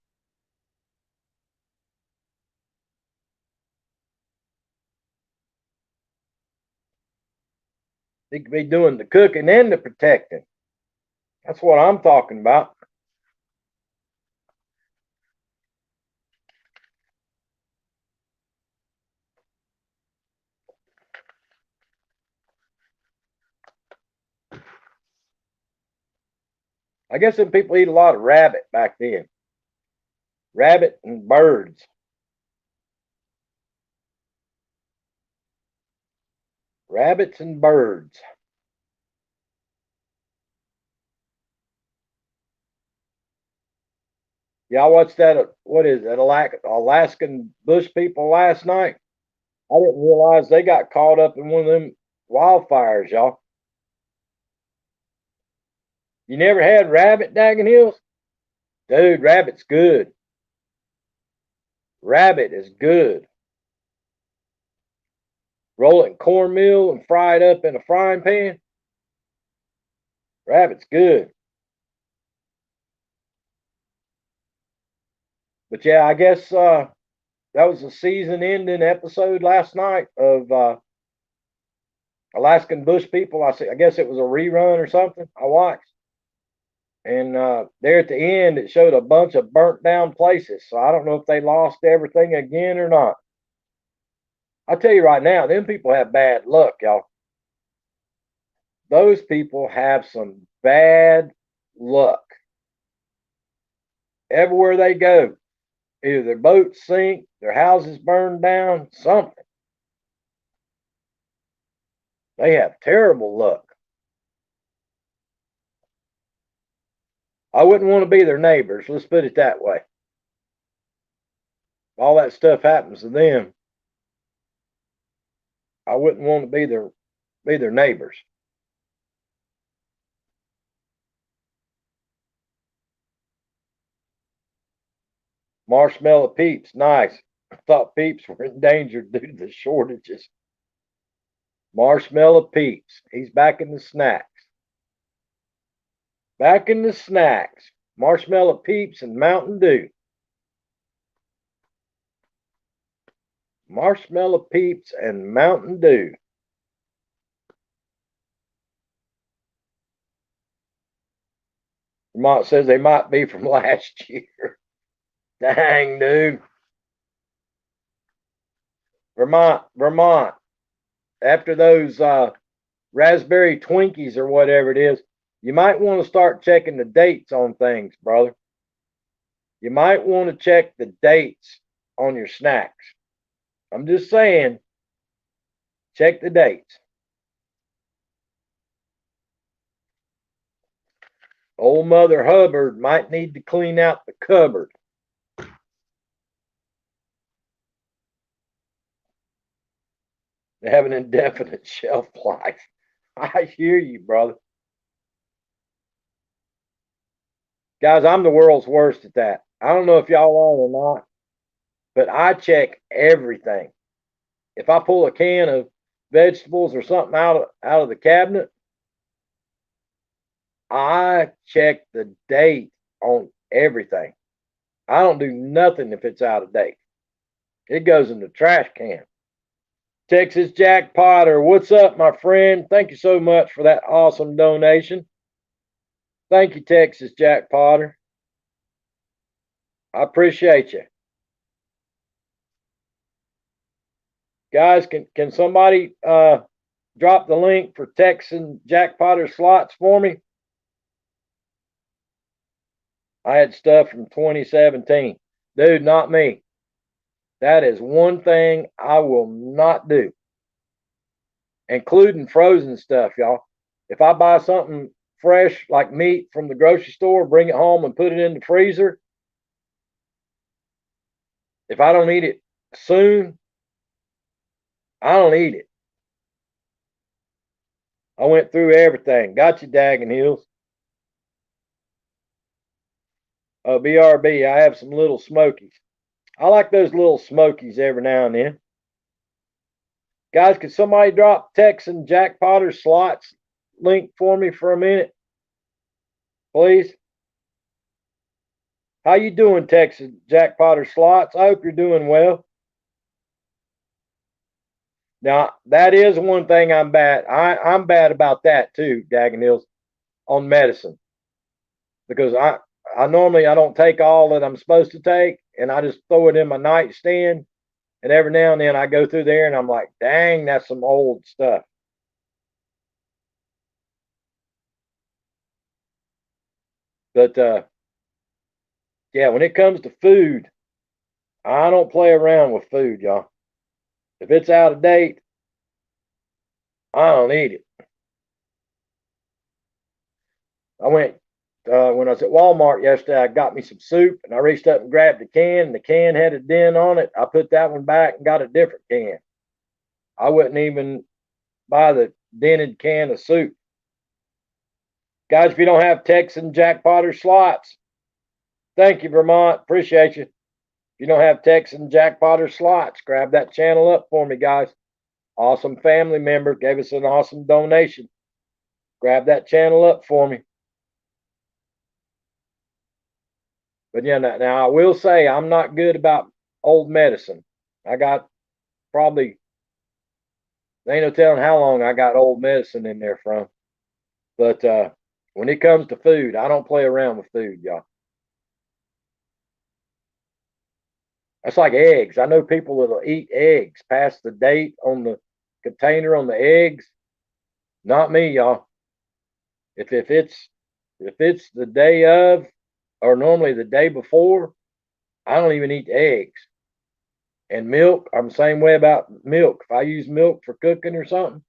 S1: He could be doing the cooking and the protecting. That's what I'm talking about. I guess them people eat a lot of rabbit back then. Rabbit and birds. Rabbits and birds. Yeah, I watched that. What is that? Alaskan bush people last night. I didn't realize they got caught up in one of them wildfires, y'all. You never had rabbit, Daggin Hills? Dude, rabbit's good. Rabbit is good. Roll it in cornmeal and fry it up in a frying pan. Rabbit's good. But yeah, I guess that was the season ending episode last night of Alaskan Bush People. I guess it was a rerun or something I watched. And there at the end, it showed a bunch of burnt down places. So I don't know if they lost everything again or not. I tell you right now, them people have bad luck, y'all. Those people have some bad luck. Everywhere they go, either their boats sink, their houses burn down, something. They have terrible luck. I wouldn't want to be their neighbors. Let's put it that way. All that stuff happens to them. I wouldn't want to be their neighbors. Marshmallow Peeps, nice. I thought Peeps were endangered due to the shortages. Marshmallow Peeps, he's back in the snacks. Back in the snacks. Marshmallow Peeps and Mountain Dew. Marshmallow Peeps and Mountain Dew. Vermont says they might be from last year. Dang, dude. Vermont. After those raspberry Twinkies or whatever it is, you might want to start checking the dates on things, brother. You might want to check the dates on your snacks. I'm just saying, check the dates. Old Mother Hubbard might need to clean out the cupboard. They have an indefinite shelf life. I hear you, brother. Guys, I'm the world's worst at that. I don't know if y'all are or not, but I check everything. If I pull a can of vegetables or something out of the cabinet, I check the date on everything. I don't do nothing if it's out of date. It goes in the trash can. Texas Jack Potter, what's up, my friend? Thank you so much for that awesome donation. Thank you, Texas Jack Potter. I appreciate you. Guys, can somebody drop the link for Texan Jack Potter slots for me? I had stuff from 2017. Dude, not me. That is one thing I will not do, including frozen stuff, y'all. If I buy something fresh like meat from the grocery store, bring it home and put it in the freezer, If I don't eat it soon, I don't eat it. I went through everything. Got you, Daggin Hills. BRB, I have some little smokies. I like those little smokies every now and then. Guys, could somebody drop Texan Jack Potter slots link for me for a minute, please? How you doing, Texan Jack Potter slots? I hope you're doing well. Now, that is one thing I'm bad. I'm bad about that too, Daggin Hills, on medicine. Because I normally I don't take all that I'm supposed to take, and I just throw it in my nightstand. And every now and then I go through there and I'm like, dang, that's some old stuff. But yeah, when it comes to food, I don't play around with food, y'all. If it's out of date, I don't eat it. I went when I was at Walmart yesterday. I got me some soup, and I reached up and grabbed the can. And the can had a dent on it. I put that one back and got a different can. I wouldn't even buy the dented can of soup. Guys, if you don't have Texan Jack Potter slots, thank you, Vermont. Appreciate you. If you don't have Texan Jack Potter slots, grab that channel up for me, guys. Awesome family member gave us an awesome donation. Grab that channel up for me. But yeah, now I will say I'm not good about old medicine. I got probably, ain't no telling how long I got old medicine in there from. But when it comes to food, I don't play around with food, y'all. That's like eggs. I know people that'll eat eggs past the date on the container on the eggs. Not me, y'all. If it's the day of or normally the day before, I don't even eat eggs. And milk, I'm the same way about milk. If I use milk for cooking or something,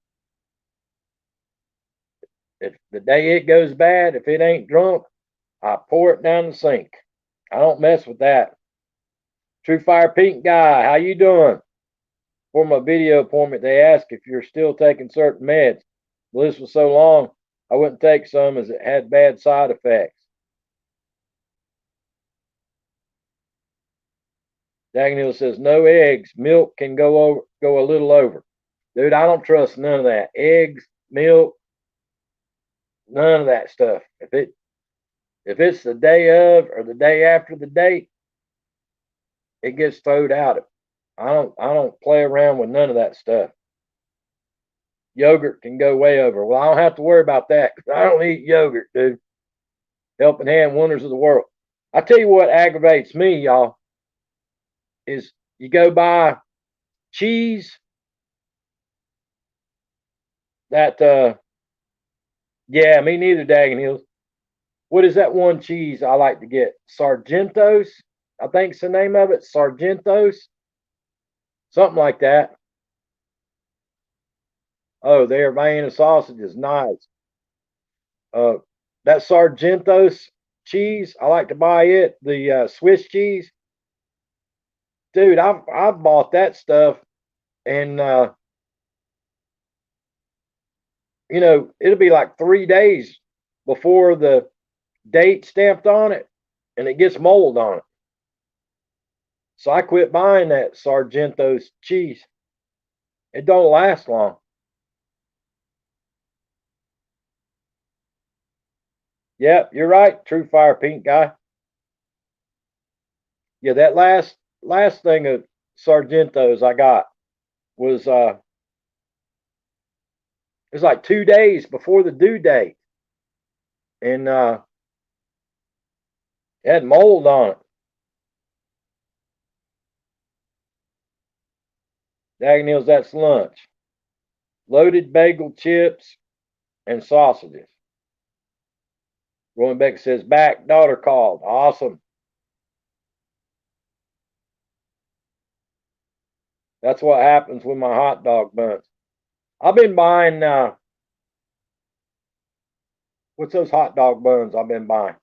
S1: if the day it goes bad, if it ain't drunk, I pour it down the sink. I don't mess with that. True Fire Pink Guy, how you doing? For my video appointment, they asked if you're still taking certain meds. The list was so long, I wouldn't take some as it had bad side effects. Dagnell says no eggs. Milk can go a little over. Dude, I don't trust none of that. Eggs, milk, none of that stuff. If it's the day of or the day after the date, it gets thrown out. I don't play around with none of that stuff. Yogurt can go way over. Well, I don't have to worry about that because I don't eat yogurt, dude. Helping Hand Wonders of the World. I tell you what aggravates me, y'all, is you go buy cheese that yeah, me neither, Daggin Hills. What is that one cheese I like to get? Sargentos, I think's the name of it. Sargentos, something like that. Oh, they're Vienna sausages, nice. Uh, that Sargentos cheese, I like to buy it. The Swiss cheese, dude. I've bought that stuff, and it'll be like 3 days before the date stamped on it, and it gets mold on it. So I quit buying that Sargentos cheese. It don't last long. Yep, you're right, True Fire Pink Guy. Yeah, that last thing of Sargentos I got was it was like 2 days before the due date, and it had mold on it. Dagnills, that's lunch. Loaded bagel chips and sausages. Roy Beck says, back, daughter called. Awesome. That's what happens with my hot dog buns. I've been buying, what's those hot dog buns I've been buying?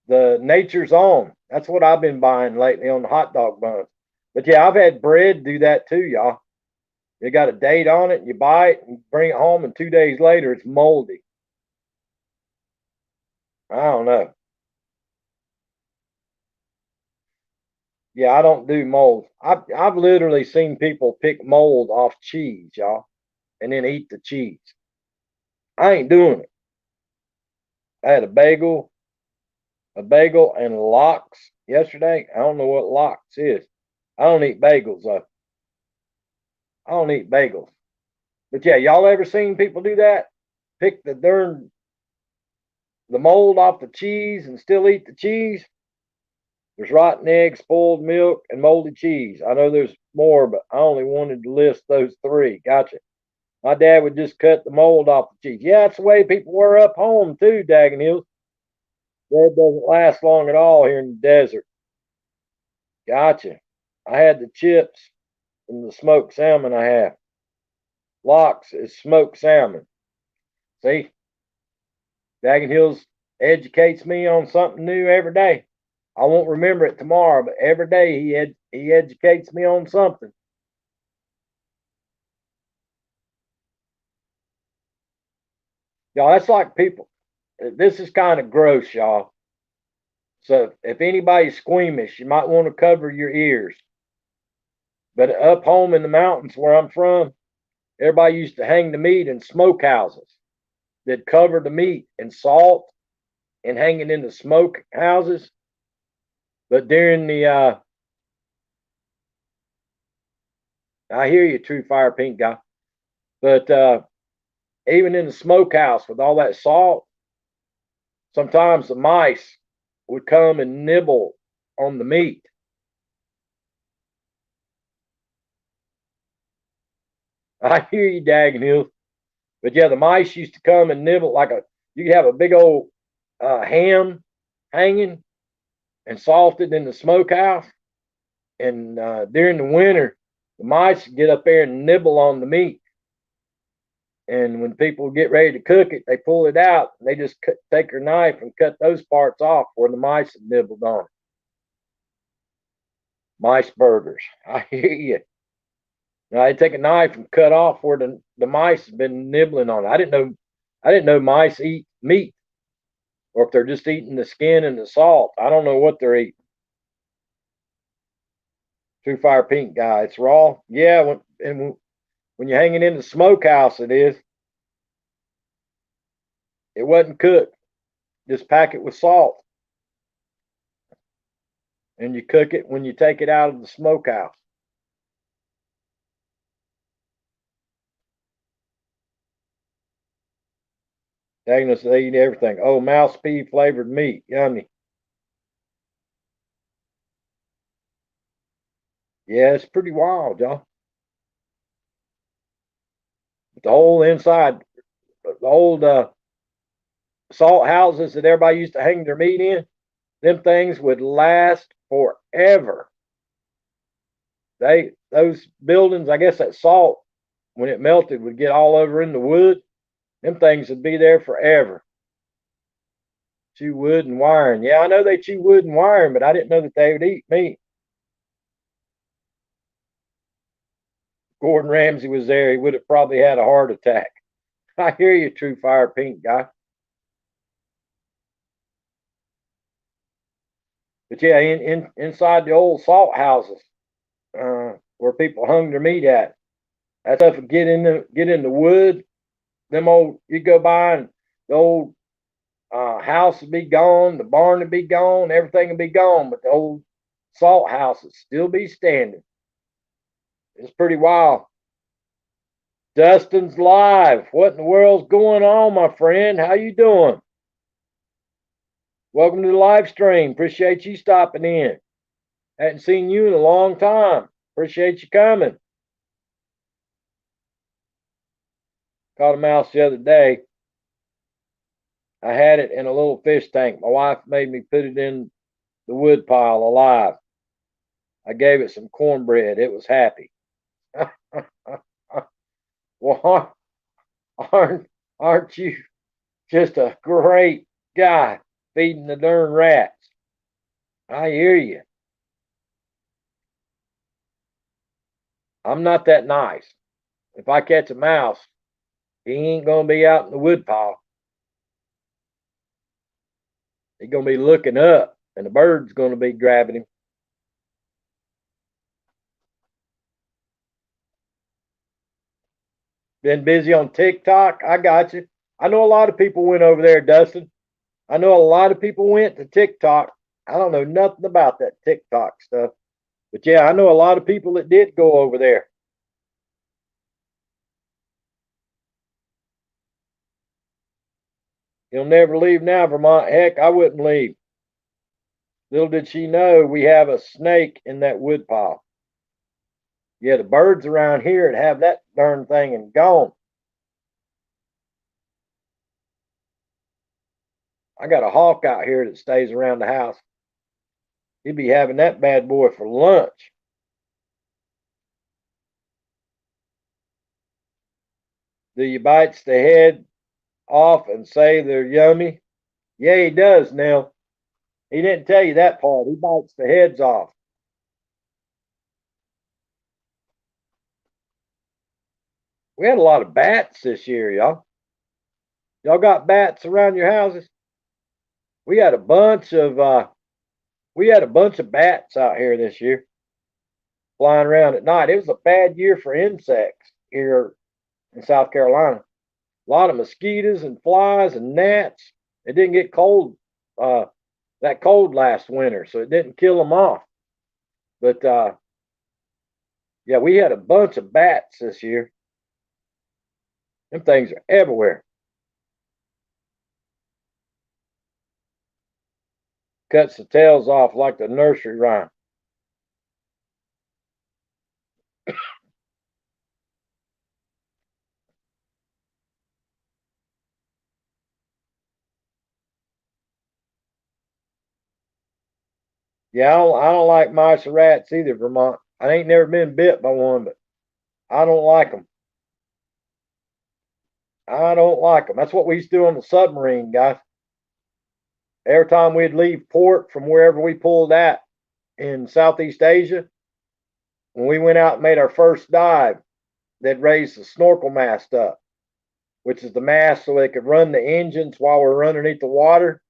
S1: The Nature's Own. That's what I've been buying lately on the hot dog buns. But yeah, I've had bread do that too, y'all. You got a date on it, and you buy it and bring it home, and 2 days later it's moldy. I don't know. Yeah, I don't do mold. I've literally seen people pick mold off cheese, y'all, and then eat the cheese. I ain't doing it. I had a bagel and lox yesterday. I don't know what lox is. I don't eat bagels though. I don't eat bagels. But yeah, y'all ever seen people do that? Pick the mold off the cheese and still eat the cheese? There's rotten eggs, spoiled milk, and moldy cheese. I know there's more, but I only wanted to list those three. Gotcha. My dad would just cut the mold off the cheese. Yeah, that's the way people were up home too, Daggin Hills. Bread doesn't last long at all here in the desert. Gotcha. I had the chips from the smoked salmon I have. Lox is smoked salmon. See, Daggin Hills educates me on something new every day. I won't remember it tomorrow, but every day he educates me on something. Y'all, that's like people. This is kind of gross, y'all. So if anybody's squeamish, you might want to cover your ears. But up home in the mountains where I'm from, everybody used to hang the meat in smokehouses. They'd cover the meat in salt and hang it in the smoke houses. But during the, I hear you, True Fire Pink guy. But even in the smokehouse with all that salt, sometimes the mice would come and nibble on the meat. I hear you, Daggin Hills. But yeah, the mice used to come and nibble like you could have a big old ham hanging and salted in the smokehouse. And during the winter, the mice would get up there and nibble on the meat. And when people get ready to cook it, they pull it out and they just take their knife and cut those parts off where the mice had nibbled on it. Mice burgers. I hear you. Now they take a knife and cut off where the mice have been nibbling on it. I didn't know mice eat meat, or if they're just eating the skin and the salt. I don't know what they're eating. True Fire Pink guy. It's raw. Yeah, when you're hanging in the smokehouse, it is. It wasn't cooked. Just pack it with salt, and you cook it when you take it out of the smokehouse. Agnes, they eat everything. Oh, mouse pea flavored meat. Yummy. Yeah, it's pretty wild, y'all. The whole inside, the old salt houses that everybody used to hang their meat in, them things would last forever. Those buildings, I guess that salt, when it melted, would get all over in the wood. Them things would be there forever. Chew wood and wiring. Yeah, I know they chew wood and wiring, but I didn't know that they would eat meat. Gordon Ramsay was there, he would have probably had a heart attack. I hear you, True Fire Pink guy. But yeah, inside the old salt houses, where people hung their meat at, that stuff would get in the wood. Them old, you go by and the old house would be gone, the barn would be gone, everything would be gone, but the old salt house would still be standing. It's pretty wild. Dustin's live. What in the world's going on, my friend? How you doing? Welcome to the live stream. Appreciate you stopping in. Hadn't seen you in a long time. Appreciate you coming. Caught a mouse the other day. I had it in a little fish tank. My wife made me put it in the wood pile alive. I gave it some cornbread. It was happy. Well, aren't you just a great guy feeding the darn rats? I hear you. I'm not that nice. If I catch a mouse, he ain't gonna be out in the woodpile. He's gonna be looking up, and the bird's gonna be grabbing him. Been busy on TikTok. I got you. I know a lot of people went over there, Dustin. I know a lot of people went to TikTok. I don't know nothing about that TikTok stuff. But yeah, I know a lot of people that did go over there. He'll never leave now, Vermont. Heck, I wouldn't leave. Little did she know we have a snake in that woodpile. Yeah, the birds around here would have that darn thing and gone. I got a hawk out here that stays around the house. He'd be having that bad boy for lunch. Do you bites the head off and say they're yummy? Yeah, he does, Nell. He didn't tell you that part. He bites the heads off. We had a lot of bats this year, y'all. Y'all got bats around your houses? We had a bunch of bats out here this year flying around at night. It was a bad year for insects here in South Carolina. A lot of mosquitoes and flies and gnats. It didn't get cold that cold last winter, so it didn't kill them off. But yeah, we had a bunch of bats this year. Them things are everywhere. Cuts the tails off like the nursery rhyme. Yeah, I don't like mice or rats either, Vermont. I ain't never been bit by one, but I don't like them. I don't like them. That's what we used to do on the submarine, guys. Every time we'd leave port from wherever we pulled at in Southeast Asia, when we went out and made our first dive, they'd raise the snorkel mast up, which is the mast so they could run the engines while we're underneath the water.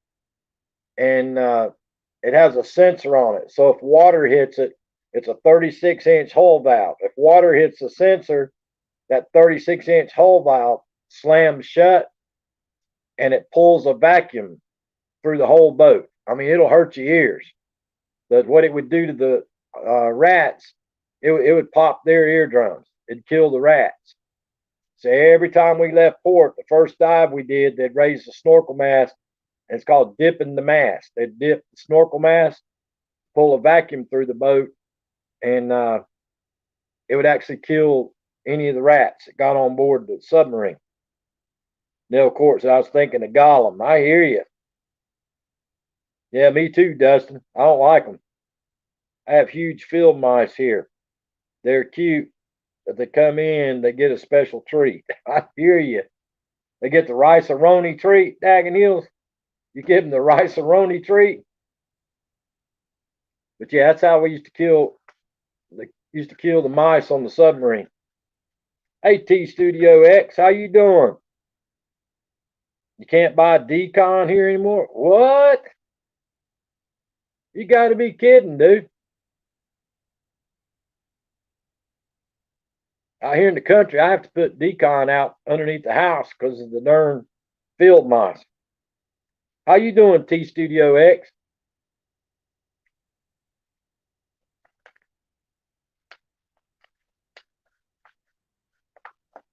S1: And it has a sensor on it. So if water hits it, it's a 36-inch hull valve. If water hits the sensor, that 36-inch hull valve slams shut and it pulls a vacuum through the whole boat. I mean, it'll hurt your ears. But what it would do to the rats, it would pop their eardrums. It'd kill the rats. So every time we left port, the first dive we did, they'd raise the snorkel mast, and it's called dipping the mast. They'd dip the snorkel mast, pull a vacuum through the boat, and it would actually kill any of the rats that got on board the submarine. Now, of course, I was thinking of Gollum. I hear you. Yeah, me too, Dustin. I don't like them. I have huge field mice here. They're cute, but they come in, they get a special treat. I hear you. They get the rice-a-roni treat, Daggin Hills. You give them the rice-a-roni treat. But yeah, that's how we used to kill the mice on the submarine. Hey, T Studio X, how you doing? You can't buy decon here anymore? What? You got to be kidding, dude. Out here in the country, I have to put decon out underneath the house because of the darn field mice. How you doing, T Studio X?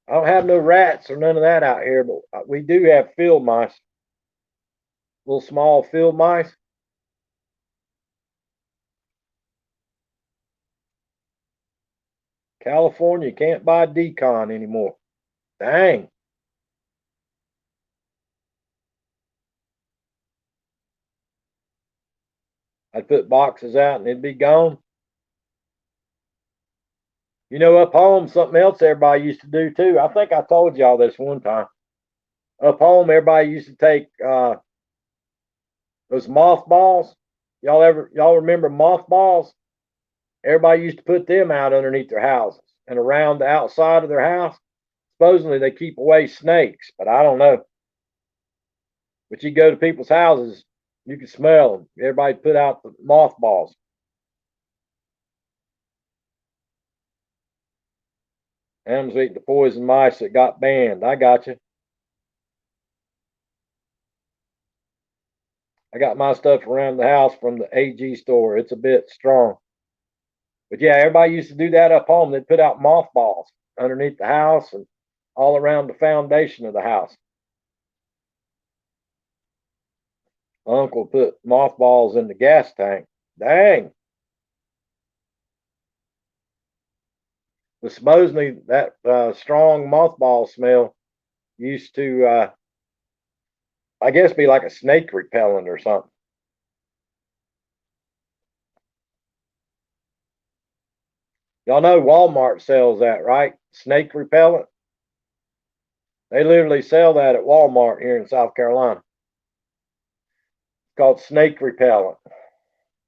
S1: I don't have no rats or none of that out here, but we do have field mice. Little small field mice. California can't buy decon anymore. Dang. I'd put boxes out and it'd be gone. You know, up home, something else everybody used to do too. I think I told y'all this one time. Up home, everybody used to take those mothballs. Y'all remember mothballs? Everybody used to put them out underneath their houses. and around the outside of their house. Supposedly they keep away snakes, but I don't know. But you go to people's houses, you can smell them. Everybody put out the mothballs. Animals eat the poison mice that got banned. I got you. I got my stuff around the house from the AG store. It's a bit strong. But yeah, everybody used to do that up home. They'd put out mothballs underneath the house and all around the foundation of the house. My uncle put mothballs in the gas tank. Dang. But supposedly that strong mothball smell used to, I guess, be like a snake repellent or something. Y'all know Walmart sells that, right? Snake repellent. They literally sell that at Walmart here in South Carolina. It's called snake repellent.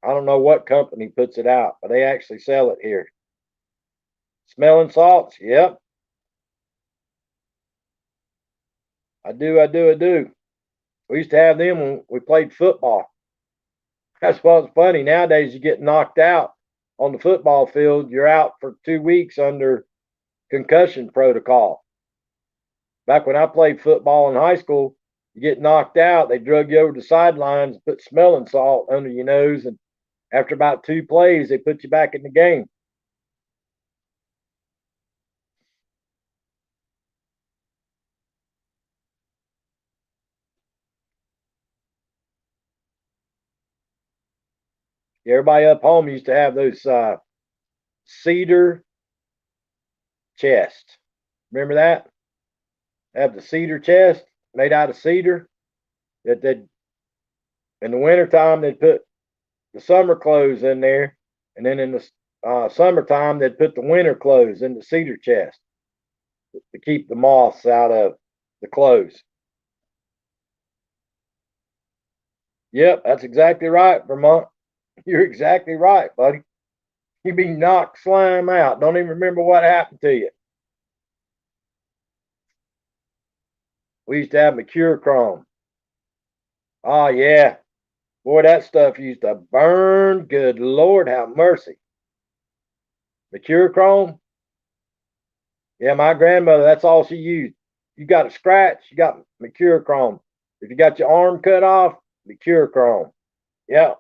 S1: I don't know what company puts it out, but they actually sell it here. Smelling salts? Yep. I do. We used to have them when we played football. That's what's funny. Nowadays, you get knocked out on the football field, you're out for 2 weeks under concussion protocol. Back when I played football in high school, you get knocked out, they drug you over the sidelines, put smelling salt under your nose, and after about 2 plays, they put you back in the game. Everybody up home used to have those cedar chests. Remember that? Have the cedar chest made out of cedar that they'd in the wintertime they'd put the summer clothes in there, and then in the summertime they'd put the winter clothes in the cedar chest to keep the moths out of the clothes. Yep, that's exactly right, Vermont. You're exactly right, buddy. You be knocked slime out. Don't even remember what happened to you. We used to have mercurochrome. Oh yeah. Boy, that stuff used to burn. Good Lord, have mercy. Mercurochrome? Yeah, my grandmother, that's all she used. You got a scratch, you got mercurochrome. If you got your arm cut off, mercurochrome. Yeah.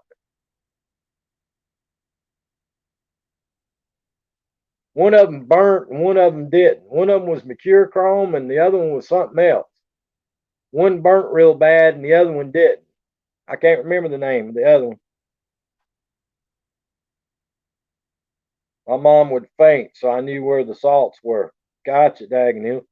S1: One of them burnt and one of them didn't. One of them was mercurochrome and the other one was something else. One burnt real bad and the other one didn't. I can't remember the name of the other one. My mom would faint, so I knew where the salts were. Gotcha, Dagenhill.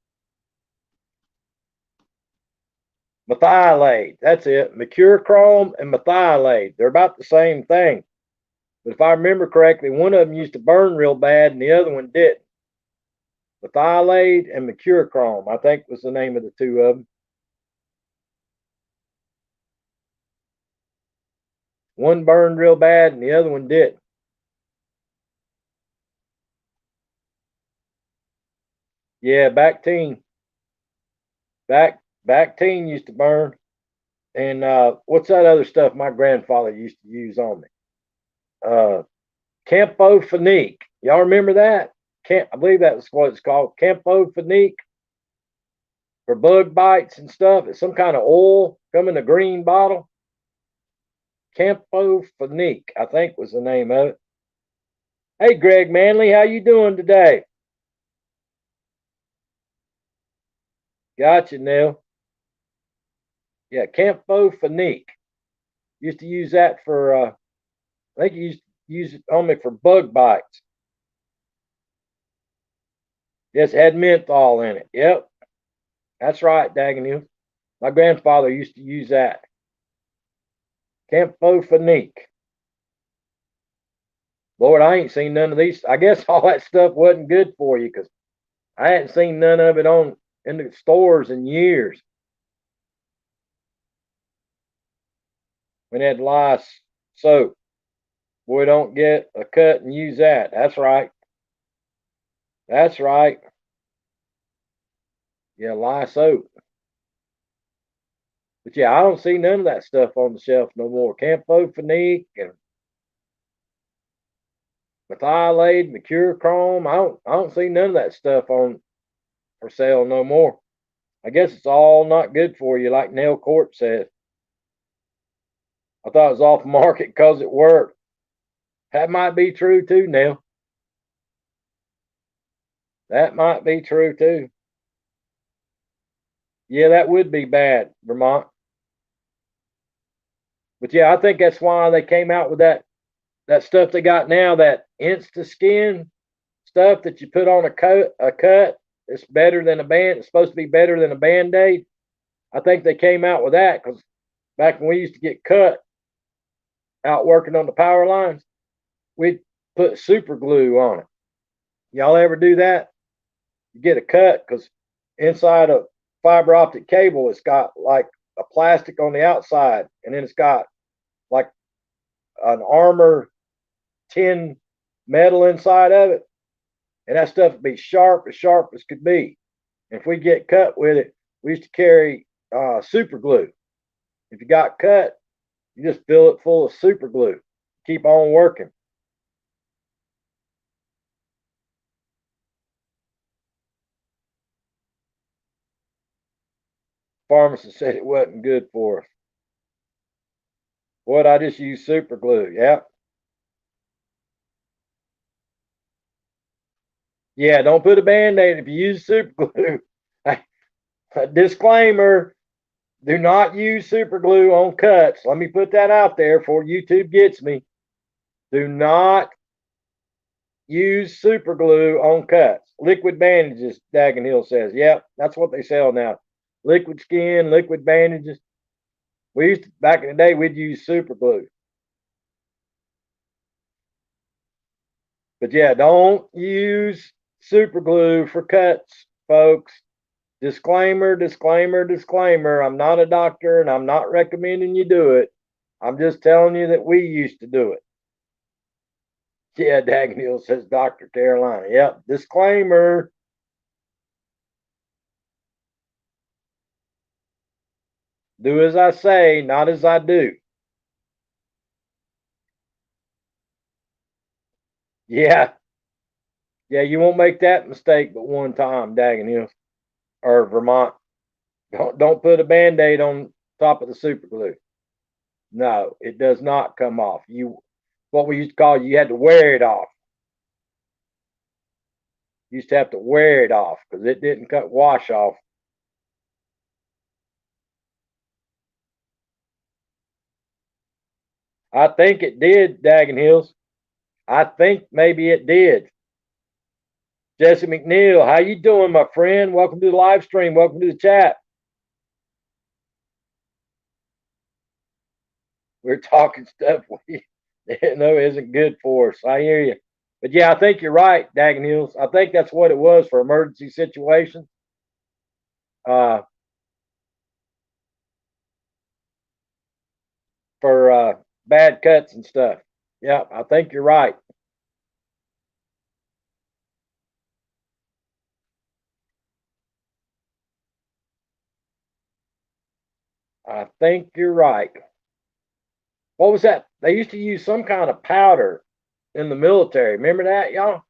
S1: Methylate, that's it. Mercurochrome and methylate. They're about the same thing. But if I remember correctly, one of them used to burn real bad and the other one didn't. Methylate and mercurochrome, I think was the name of the two of them. One burned real bad and the other one didn't. Yeah, Bactine used to burn. And what's that other stuff my grandfather used to use on me? Uh, Camphophenique. Y'all remember that? I believe that was what it's called. Camphophenique for bug bites and stuff. It's some kind of oil, come in a green bottle. Camphophenique, I think was the name of it. Hey, Greg Manley, how you doing today? Gotcha, Neil. Yeah, Camphophenique. Used to use that for, I think you used to use it on me for bug bites. Yes, it had menthol in it. Yep, that's right, Dagenhill. My grandfather used to use that. Camphophenique. Lord, I ain't seen none of these. I guess all that stuff wasn't good for you because I hadn't seen none of it on in the stores in years. We had lice soap. Boy, don't get a cut and use that. That's right. That's right. Yeah, lye soap. But yeah, I don't see none of that stuff on the shelf no more. Camphofenique and methylate, mercurochrome. I don't see none of that stuff on for sale no more. I guess it's all not good for you, like Nell Court says. I thought it was off market because it worked. That might be true too, Nell. That might be true too. Yeah, that would be bad, Vermont. But yeah, I think that's why they came out with that stuff they got now, that Insta Skin stuff that you put on a cut. It's better than a band. It's supposed to be better than a band-aid. I think they came out with that because back when we used to get cut out working on the power lines, we'd put super glue on it. Y'all ever do that? You get a cut because inside a fiber optic cable, it's got like a plastic on the outside, and then it's got like an armor tin metal inside of it, and that stuff would be sharp as could be. And if we get cut with it, we used to carry super glue. If you got cut, you just fill it full of super glue. Keep on working. Pharmacist said it wasn't good for us. What? I just use super glue. Yeah. Yeah, don't put a band-aid if you use super glue. Disclaimer, do not use super glue on cuts. Let me put that out there before YouTube gets me. Do not use super glue on cuts. Liquid bandages, Dagon Hill says. Yep, that's what they sell now. Liquid skin, liquid bandages. We used to, back in the day, we'd use super glue. But yeah, don't use super glue for cuts, folks. Disclaimer, disclaimer, disclaimer. I'm not a doctor and I'm not recommending you do it. I'm just telling you that we used to do it. Yeah, Dagnall says Dr. Carolina. Yep, disclaimer. Do as I say, not as I do. Yeah, yeah, you won't make that mistake but one time, Dagenham or Vermont. Don't put a band-aid on top of the super glue. No, it does not come off. You what we used to call you had to wear it off. You used to have to wear it off because it didn't cut wash off. I think it did, Dagen Hills. I think maybe it did. Jesse McNeil, how you doing, my friend? Welcome to the live stream. Welcome to the chat. We're talking stuff we know isn't good for us. I hear you. But yeah, I think you're right, Dagen Hills. I think that's what it was for emergency situations. Uh, for bad cuts and stuff. Yeah, I think you're right. I think you're right. What was that? They used to use some kind of powder in the military. Remember that, y'all?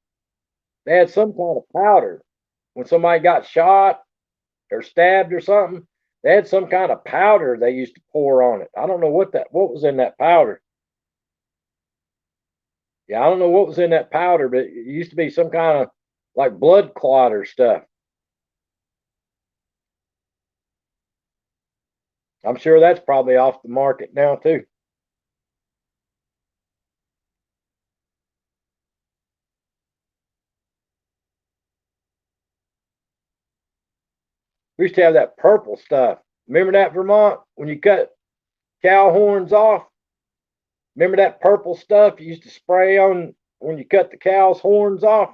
S1: They had some kind of powder when somebody got shot or stabbed or something. They had some kind of powder they used to pour on it. I don't know what was in that powder. Yeah, I don't know what was in that powder, but it used to be some kind of like blood clotter stuff. I'm sure that's probably off the market now too. We used to have that purple stuff. Remember that, Vermont? When you cut cow horns off? Remember that purple stuff you used to spray on when you cut the cow's horns off?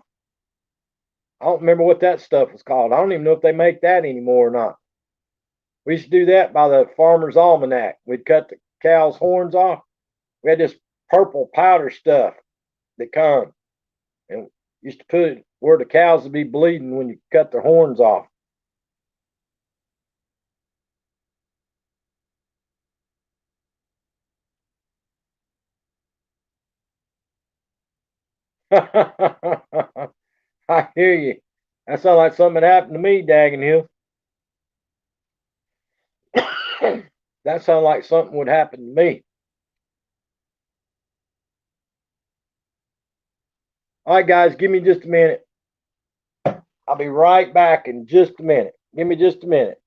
S1: I don't remember what that stuff was called. I don't even know if they make that anymore or not. We used to do that by the farmer's almanac. We'd cut the cow's horns off. We had this purple powder stuff that come, and Used to put it where the cows would be bleeding when you cut their horns off. I hear you. That sounds like something that happened to me, Daggin Hill. That sounds like something would happen to me. All right, guys, give me just a minute. I'll be right back in just a minute. Give me just a minute.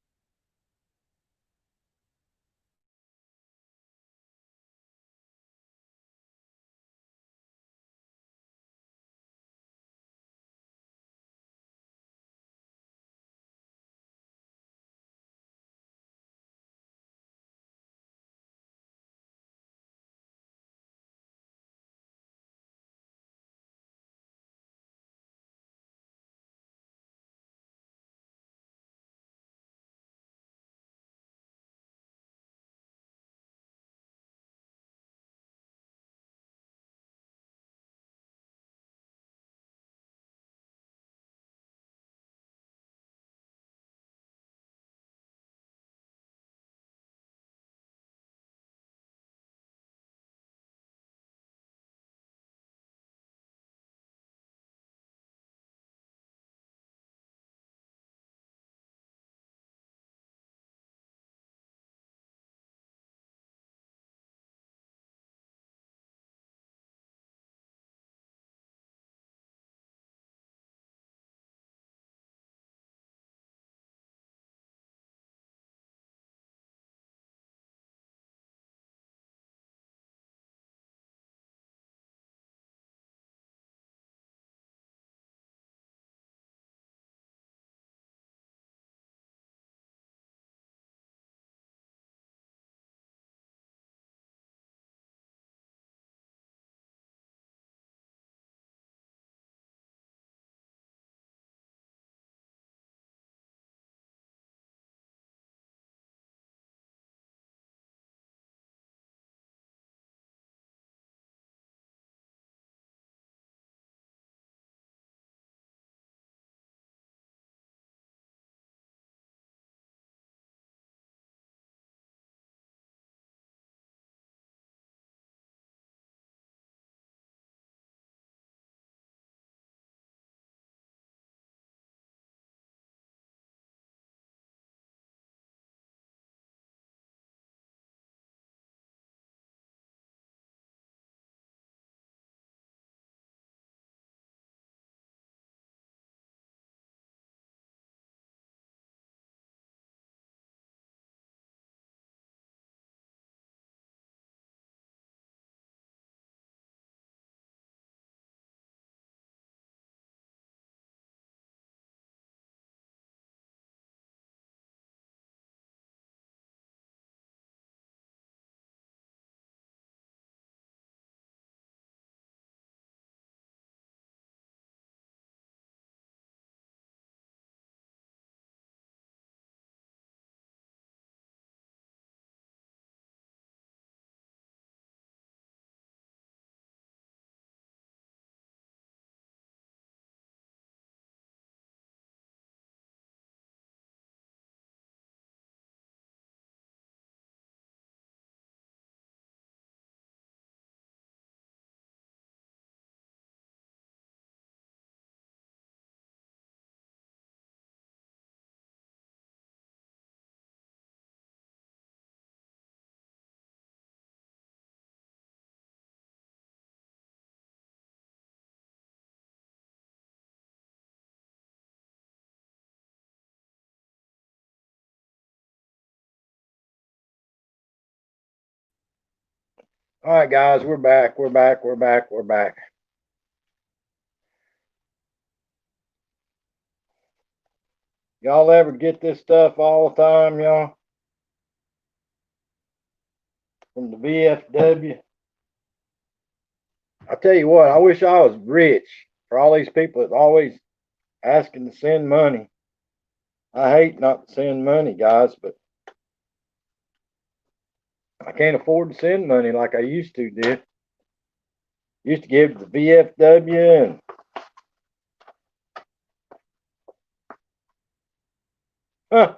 S1: All right, guys, we're back. We're back. We're back. We're back. Y'all ever get this stuff all the time, y'all? From the VFW? I tell you what, I wish I was rich for all these people that always asking to send money. I hate not to send money, guys, but I can't afford to send money like I used to did. Used to give to the VFW and Huh.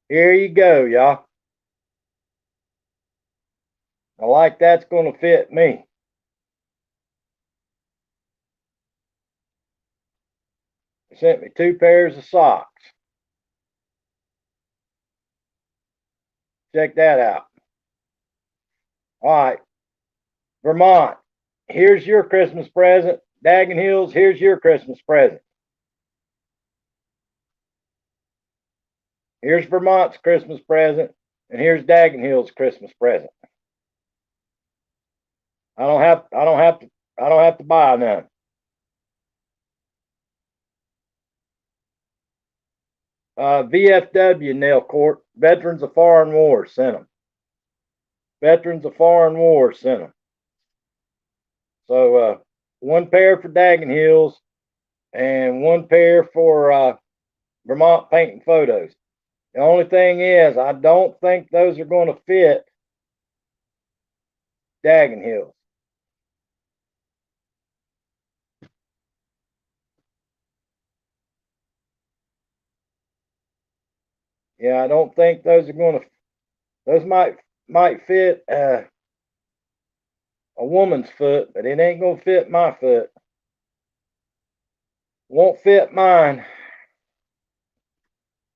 S1: Here you go, y'all. I like that's going to fit me. They sent me 2 pairs of socks. Check that out. All right, Vermont, here's your Christmas present. Daggin Hills, here's your Christmas present. Here's Vermont's Christmas present, and here's Daggin Hills' Christmas present. I don't have to buy none. VFW nail court, Veterans of Foreign Wars sent them. Veterans of Foreign Wars sent them. So 1 pair for Daggin Hills and 1 pair for Vermont Painting Photos. The only thing is, I don't think those are going to fit Daggin Hills. Yeah, I don't think those are going to. Those might fit a woman's foot, but it ain't gonna fit my foot. Won't fit mine.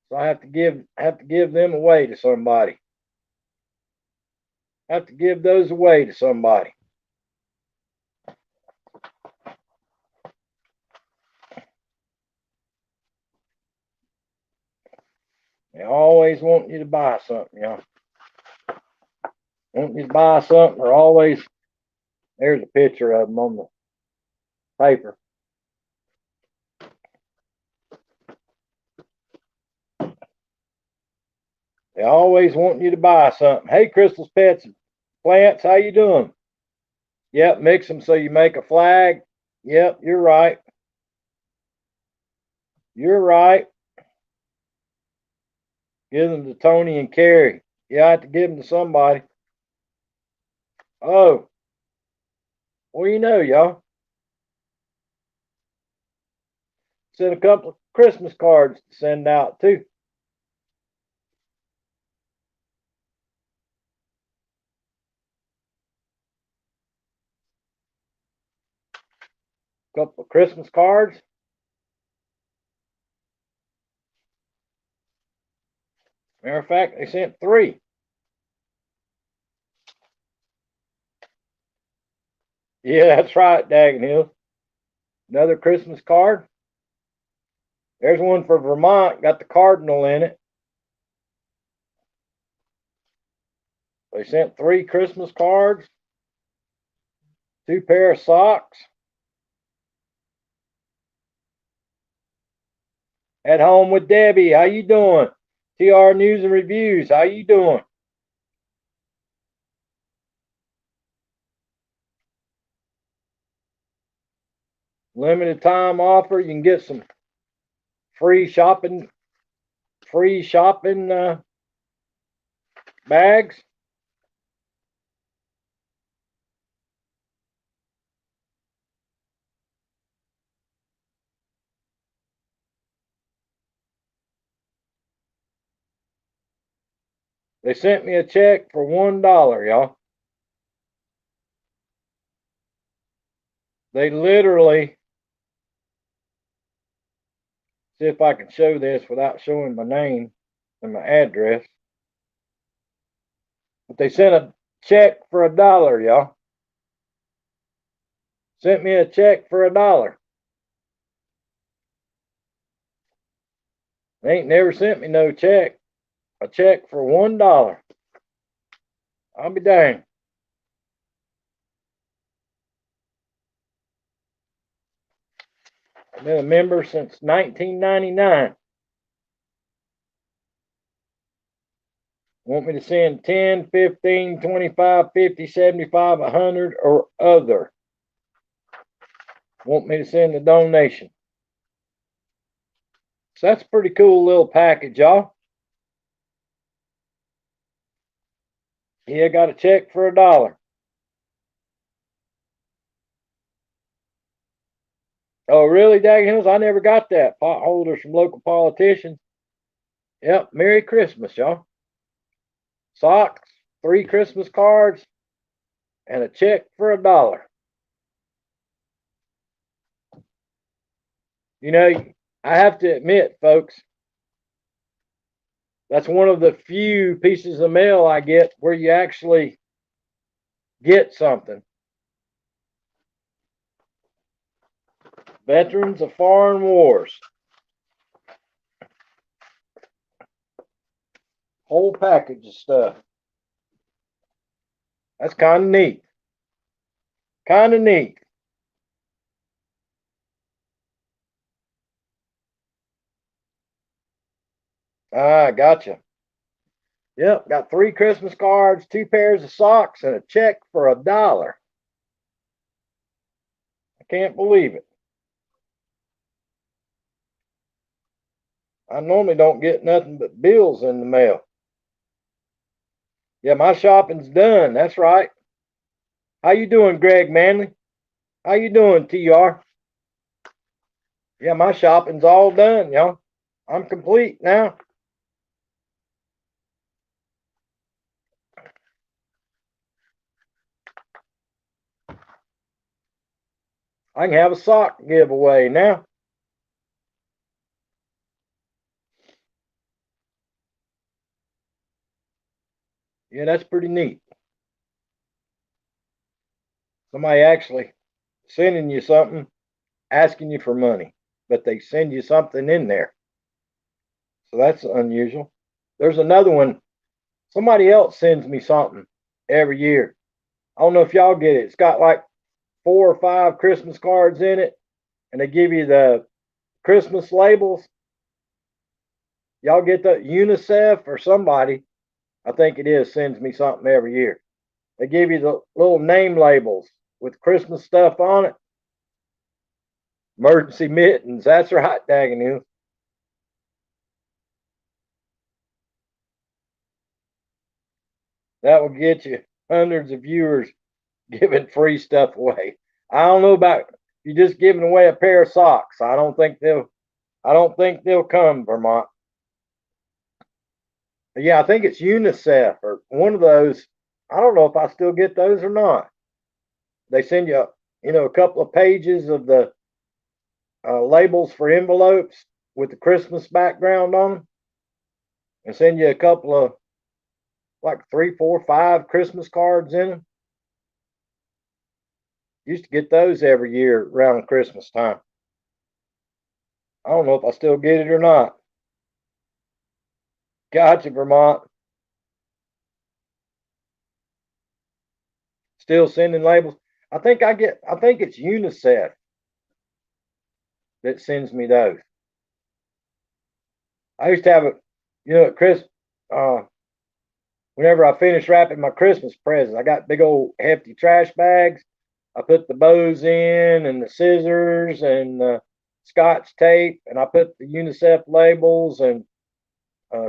S1: So I have to give them away to somebody. Have to give those away to somebody. They always want you to buy something, you know. Want you to buy something, or always. There's a picture of them on the paper. They always want you to buy something. Hey, Crystal's Pets and Plants, how you doing? Yep, mix them so you make a flag. Yep, you're right. You're right. Give them to Tony and Carrie. Yeah, I have to give them to somebody. Oh, well, you know, y'all. Sent a couple of Christmas cards to send out, too. Couple of Christmas cards. Matter of fact, they sent 3. Yeah, that's right, Dagenhill. Another Christmas card. There's one for Vermont, got the cardinal in it. They sent 3 Christmas cards, 2 pair of socks. At home with Debbie, how you doing? TR News and Reviews, how you doing? Limited time offer. You can get some free shopping bags. They sent me a check for $1, y'all. They literally, see if I can show this without showing my name and my address. But they sent a check for $1, y'all. Sent me a check for $1. They ain't never sent me no check. A check for $1. I'll be dang. I've been a member since 1999. Want me to send 10, 15, 25, 50, 75, 100, or other? Want me to send a donation? So that's a pretty cool little package, y'all. Yeah, got a check for $1. Oh, really, Daggins? I never got that. Potholders from local politicians. Yep. Merry Christmas, y'all. Socks, 3 Christmas cards, and a check for $1. You know, I have to admit, folks, that's one of the few pieces of mail I get where you actually get something. Veterans of Foreign Wars. Whole package of stuff. That's kind of neat. Kind of neat. Ah, gotcha. Yep, got 3 Christmas cards, 2 pairs of socks, and a check for $1. I can't believe it. I normally don't get nothing but bills in the mail. Yeah, my shopping's done. That's right. How you doing, Greg Manley? How you doing, TR? Yeah, my shopping's all done, y'all. I'm complete now. I can have a sock giveaway now. Yeah, that's pretty neat. Somebody actually sending you something, asking you for money, but they send you something in there. So that's unusual. There's another one. Somebody else sends me something every year. I don't know if y'all get it. It's got like 4 or 5 Christmas cards in it, and they give you the Christmas labels. Y'all get the UNICEF or somebody, I think it is, sends me something every year. They give you the little name labels with Christmas stuff on it. Emergency mittens. That's right, dagging you. That will get you hundreds of viewers giving free stuff away. I don't know about you just giving away a pair of socks. I don't think they'll come, Vermont. But yeah, I think it's UNICEF or one of those. I don't know if I still get those or not. They send you, a couple of pages of the labels for envelopes with the Christmas background on them, and send you a couple of like 3, 4, 5 Christmas cards in them. Used to get those every year around Christmas time. I don't know if I still get it or not. Gotcha, Vermont. Still sending labels. I think it's UNICEF that sends me those. I used to have at Chris, uh, whenever I finish wrapping my Christmas presents, I got big old hefty trash bags. I put the bows in and the scissors and the Scotch tape, and I put the UNICEF labels and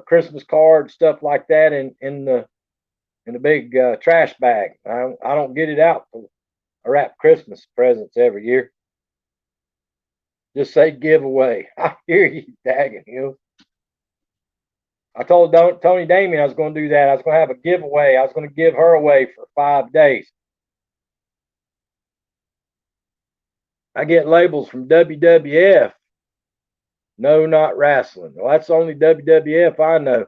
S1: Christmas cards, stuff like that, in the big trash bag. I don't get it out. I wrap Christmas presents every year. Just say giveaway. I hear you, dagging you. I told Tony Damien I was going to do that. I was going to have a giveaway. I was going to give her away for 5 days. I get labels from WWF. No, not wrestling. Well, that's the only WWF I know.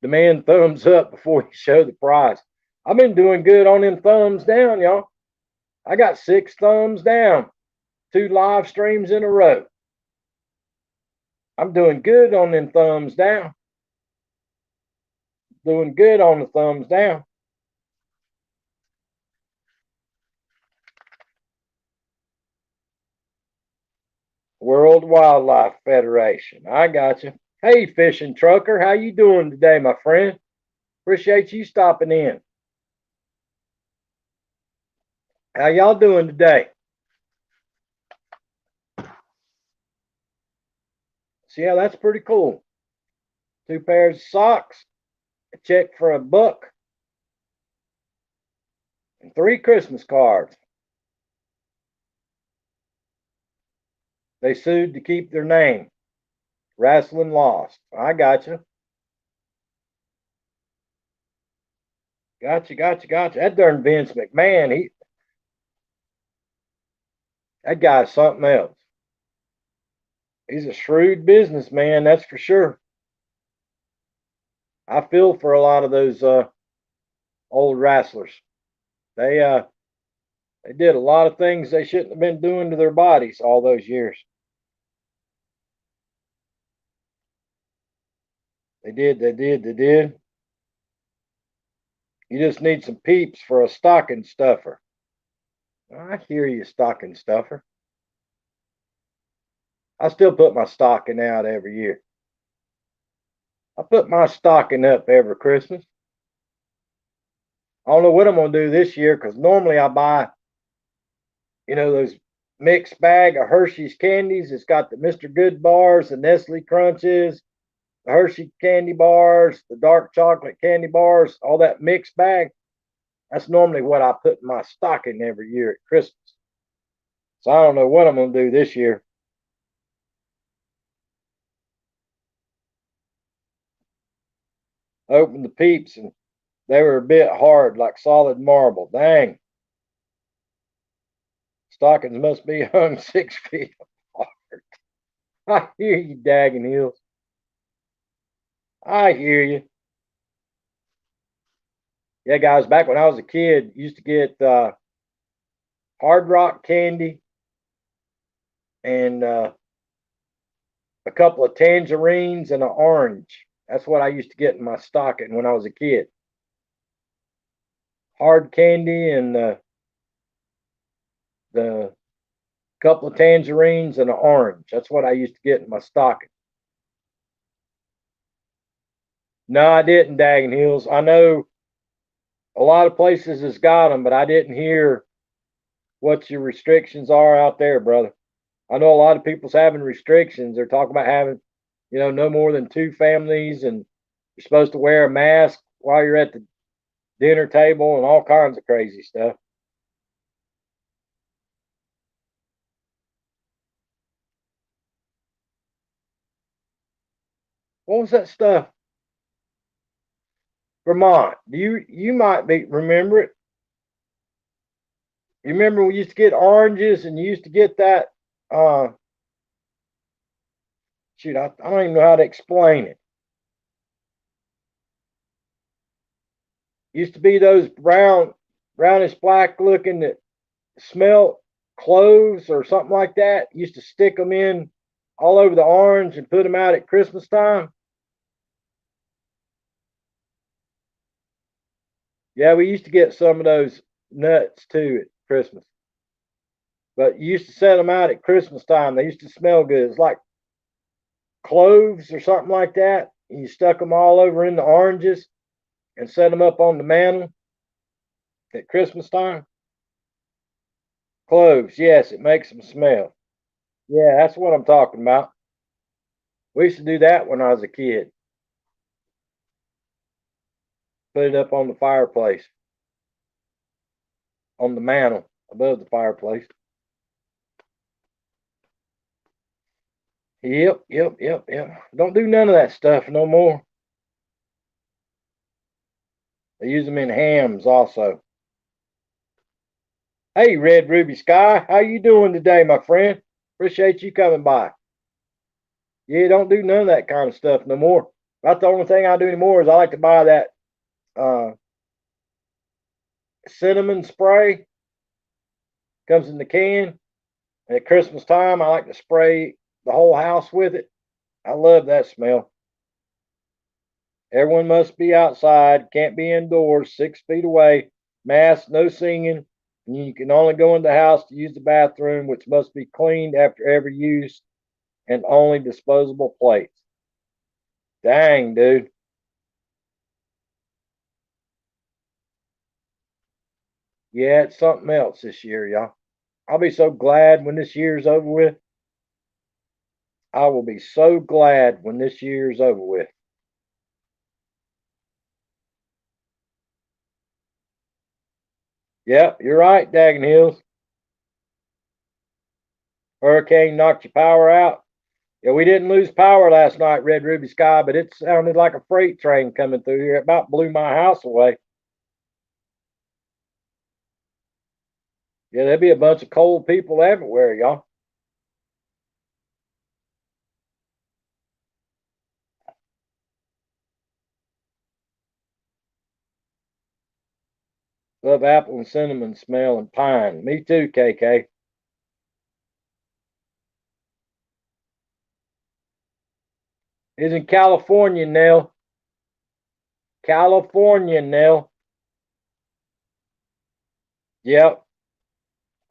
S1: Demand thumbs up before you show the prize. I've been doing good on them thumbs down, y'all. I got 6 thumbs down, 2 live streams in a row. I'm doing good on them thumbs down. Doing good on the thumbs down. World Wildlife Federation. I got you. Hey, fishing trucker, how you doing today, my friend? Appreciate you stopping in. How y'all doing today? See how that's pretty cool. 2 pairs of socks, a check for $1, and 3 Christmas cards. They sued to keep their name. Wrestling lost. I got you. Gotcha. That darn Vince McMahon, that guy's something else. He's a shrewd businessman, that's for sure. I feel for a lot of those old wrestlers. They did a lot of things they shouldn't have been doing to their bodies all those years. They did. You just need some peeps for a stocking stuffer. I hear you, stocking stuffer. I still put my stocking out every year. I put my stocking up every Christmas. I don't know what I'm going to do this year because normally I buy, those mixed bag of Hershey's candies. It's got the Mr. Good bars, the Nestle Crunches, the Hershey candy bars, the dark chocolate candy bars, all that mixed bag. That's normally what I put in my stocking every year at Christmas. So I don't know what I'm going to do this year. I opened the peeps and they were a bit hard, like solid marble. Dang. Stockings must be hung 6 feet apart. I hear you, dagging heels. I hear you. Yeah, guys, back when I was a kid, used to get Hard Rock candy and a couple of tangerines and an orange. That's what I used to get in my stocking when I was a kid. Hard candy and the couple of tangerines and an orange. That's what I used to get in my stocking. No, I didn't, dagging heels. I know a lot of places has got them, but I didn't hear what your restrictions are out there, brother. I know a lot of people's having restrictions. They're talking about having, no more than 2 families, and you're supposed to wear a mask while you're at the dinner table and all kinds of crazy stuff. What was that stuff? Vermont. You might be remember it? You remember we used to get oranges and you used to get that shoot, I don't even know how to explain it. Used to be those brownish black looking that smell cloves or something like that. Used to stick them in all over the orange and put them out at Christmas time. Yeah, we used to get some of those nuts too at Christmas. But you used to set them out at Christmas time. They used to smell good. It's like cloves or something like that. And you stuck them all over in the oranges and set them up on the mantle at Christmas time. Cloves, yes, it makes them smell. Yeah, that's what I'm talking about. We used to do that when I was a kid. Put it up on the fireplace, on the mantle above the fireplace. Yep. Don't do none of that stuff no more. They use them in hams also. Hey, Red Ruby Sky, how you doing today, my friend? Appreciate you coming by. Yeah, don't do none of that kind of stuff no more. About the only thing I do anymore is I like to buy that uh, cinnamon spray. Comes in the can. And at Christmas time, I like to spray the whole house with it. I love that smell. Everyone must be outside, can't be indoors, 6 feet away, mask, no singing. And you can only go in the house to use the bathroom, which must be cleaned after every use, and only disposable plates. Dang, dude. Yeah, it's something else this year, y'all. I'll be so glad when this year's over with. I will be so glad when this year's over with. Yep, you're right, Daggin Hills. Hurricane knocked your power out. Yeah, we didn't lose power last night, Red Ruby Sky, but it sounded like a freight train coming through here. It about blew my house away. Yeah, there'd be a bunch of cold people everywhere, y'all. Love apple and cinnamon smell and pine. Me too, KK. Isn't California, Nell? California, Nell. Yep.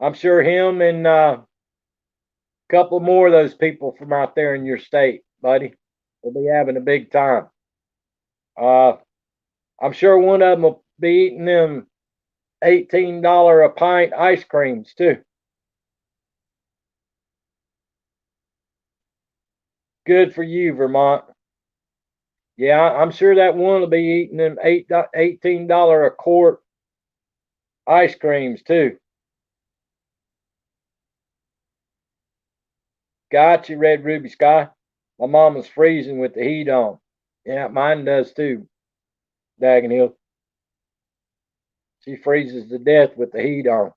S1: I'm sure him and a couple more of those people from out there in your state, buddy. We'll be having a big time. Uh, I'm sure one of them will be eating them $18 a pint ice creams too. Good for you, Vermont. Yeah, I'm sure that one will be eating them $18 a quart ice creams too. Got you, Red Ruby Sky. My mama's freezing with the heat on. Yeah, mine does too, Dagon Hill. She freezes to death with the heat on.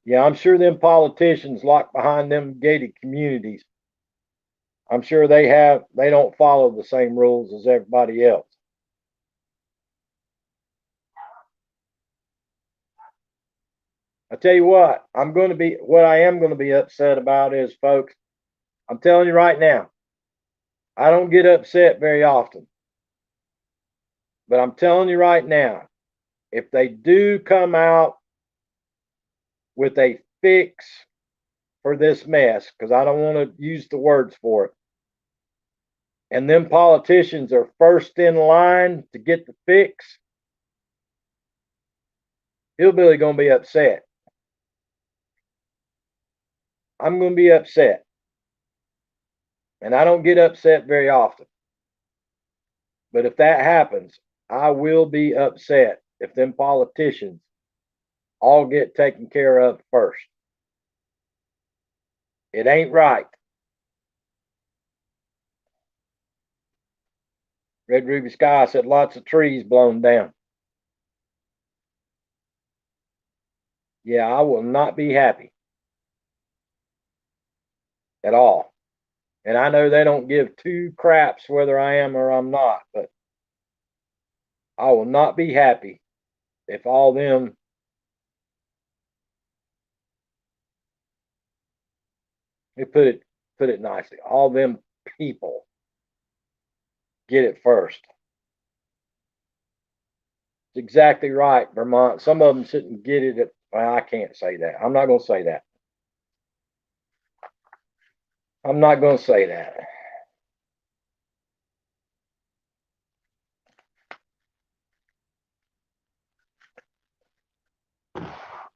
S1: Yeah, I'm sure them politicians locked behind them gated communities. I'm sure they don't follow the same rules as everybody else. I tell you what, what I am going to be upset about is, folks, I'm telling you right now, I don't get upset very often, but I'm telling you right now, if they do come out with a fix for this mess, because I don't want to use the words for it, and them politicians are first in line to get the fix, Hillbilly going to be upset. I'm going to be upset. And I don't get upset very often. But if that happens, I will be upset if them politicians all get taken care of first. It ain't right. Red Ruby Sky said lots of trees blown down. Yeah, I will not be happy at all. And I know they don't give two craps whether I am or I'm not, but I will not be happy if all them let me put it nicely, all them people get it first. It's exactly right, Vermont. Some of them shouldn't get it. Well, I can't say that. I'm not going to say that. I'm not going to say that. Let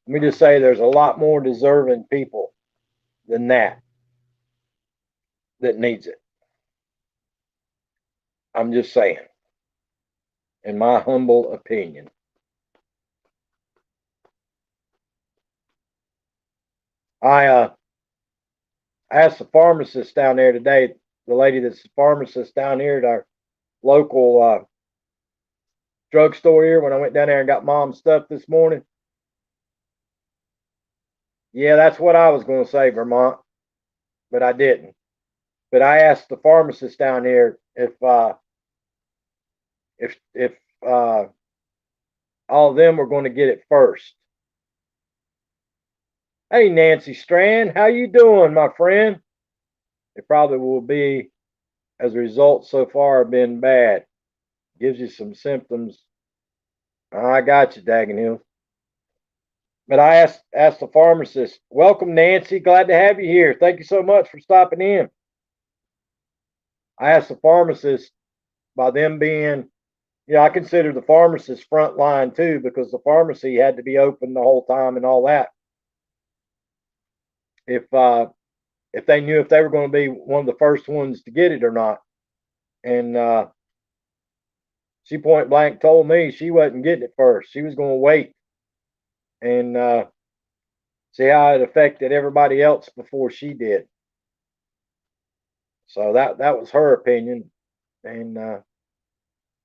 S1: me just say there's a lot more deserving people than that that needs it. I'm just saying, in my humble opinion. I asked the pharmacist down there today, the lady that's the pharmacist down here at our local drugstore here, when I went down there and got mom's stuff this morning. Yeah, that's what I was going to say, Vermont, but I didn't. But I asked the pharmacist down here if all of them were going to get it first. Hey, Nancy Strand, how you doing, my friend? It probably will be, as a result so far have been bad. Gives you some symptoms. I got you, Dagenhill. But I asked the pharmacist, welcome, Nancy. Glad to have you here. Thank you so much for stopping in. I asked the pharmacist, by them being, I consider the pharmacist front line too, because the pharmacy had to be open the whole time and all that. If they knew if they were going to be one of the first ones to get it or not. And She point blank told me she wasn't getting it first. She was going to wait and see how it affected everybody else before she did. So that was her opinion, and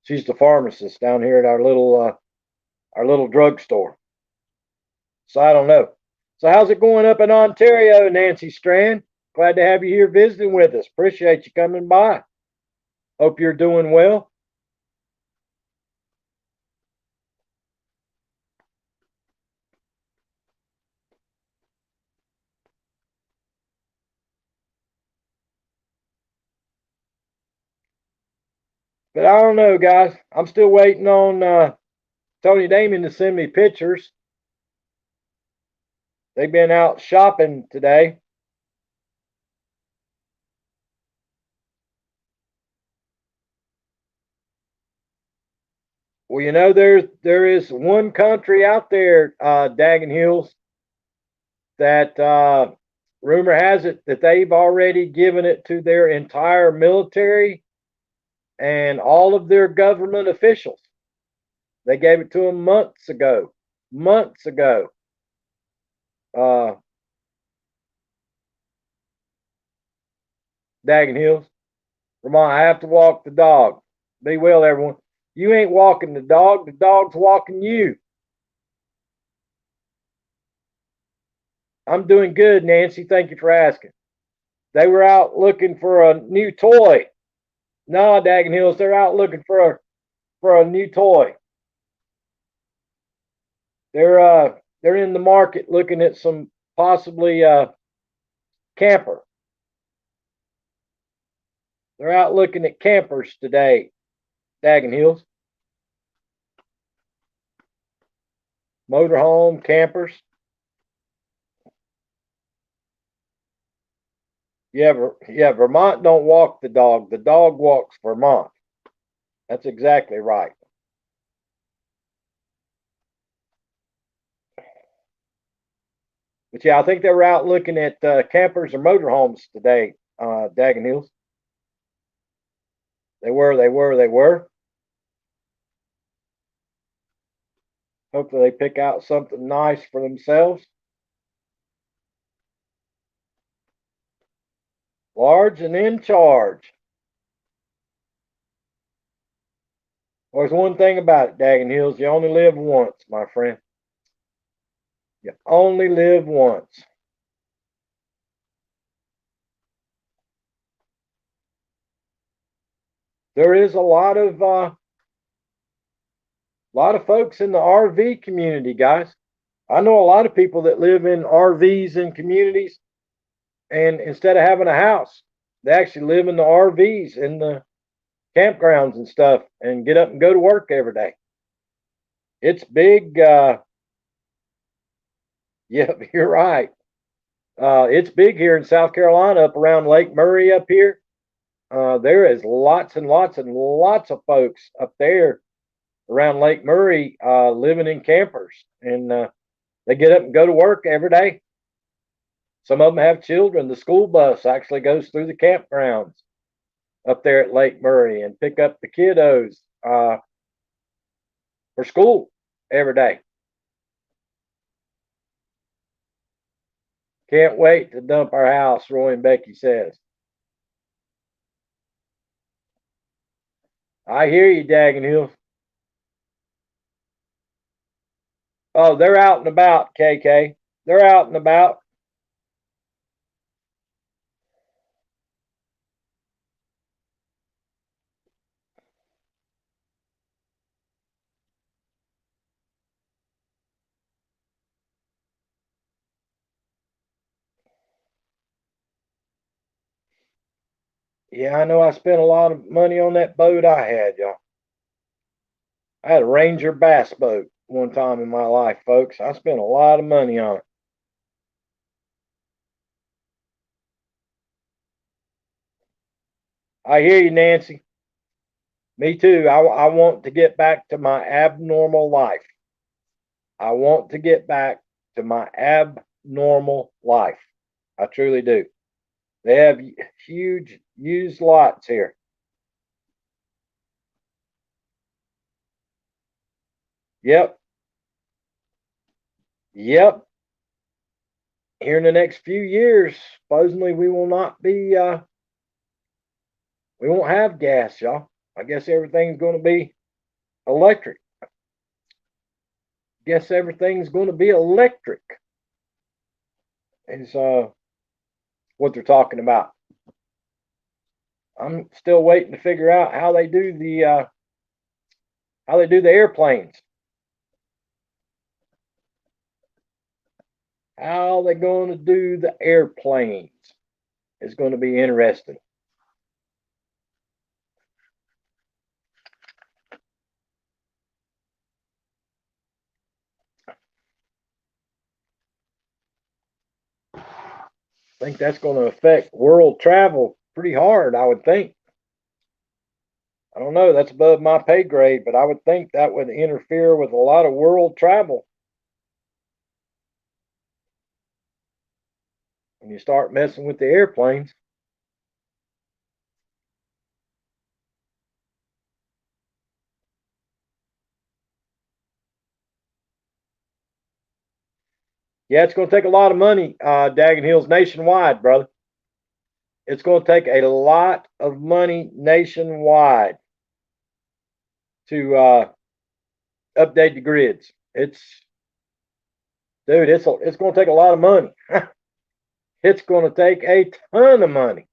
S1: she's the pharmacist down here at our little drugstore. So I don't know. So how's it going up in Ontario, Nancy Strand? Glad to have you here visiting with us. Appreciate you coming by. Hope you're doing well. But I don't know, guys. I'm still waiting on Tony Damon to send me pictures. They've been out shopping today. Well, you know, there is one country out there, Daggin Hills, that rumor has it that they've already given it to their entire military and all of their government officials. They gave it to them months ago. Months ago. Uh, Daggin Hills. Vermont, I have to walk the dog. Be well, everyone. You ain't walking the dog's walking you. I'm doing good, Nancy. Thank you for asking. They were out looking for a new toy. No, Daggin Hills, they're out looking for a new toy. They're in the market looking at some possibly camper. They're out looking at campers today, Daggin Hills. Motorhome, campers. Yeah, Vermont don't walk the dog. The dog walks Vermont. That's exactly right. But yeah, I think they were out looking at campers or motorhomes today, Daggin Hills. They were. Hopefully they pick out something nice for themselves. Large and in charge. There's one thing about it, Daggin Hills. You only live once, my friend. You only live once. There is lot of folks in the RV community, guys. I know a lot of people that live in RVs and communities, and instead of having a house, they actually live in the RVs in the campgrounds and stuff, and get up and go to work every day. It's big. Yeah, you're right. It's big here in South Carolina, up around Lake Murray up here. There is lots and lots and lots of folks up there around Lake Murray living in campers, and they get up and go to work every day. Some of them have children. The school bus actually goes through the campgrounds up there at Lake Murray and pick up the kiddos for school every day. Can't wait to dump our house, Roy and Becky says. I hear you, Daggin Hills. Oh, they're out and about, KK. They're out and about. Yeah, I know I spent a lot of money on that boat I had, y'all. I had a Ranger bass boat one time in my life, folks. I spent a lot of money on it. I hear you, Nancy. Me too. I want to get back to my abnormal life. I want to get back to my abnormal life. I truly do. They have huge used lots here. Yep. Yep. Here in the next few years, supposedly we will not be, we won't have gas, y'all. I guess everything's going to be electric. Guess everything's going to be electric. Is what they're talking about. I'm still waiting to figure out how they do the airplanes. How they're going to do the airplanes is going to be interesting. I think that's going to affect world travel pretty hard, I would think. I don't know, that's above my pay grade, but I would think that would interfere with a lot of world travel. When you start messing with the airplanes. Yeah, it's going to take a lot of money, Daggin Hills nationwide, brother. It's going to take a lot of money nationwide to update the grids. Dude, it's going to take a lot of money. It's going to take a ton of money.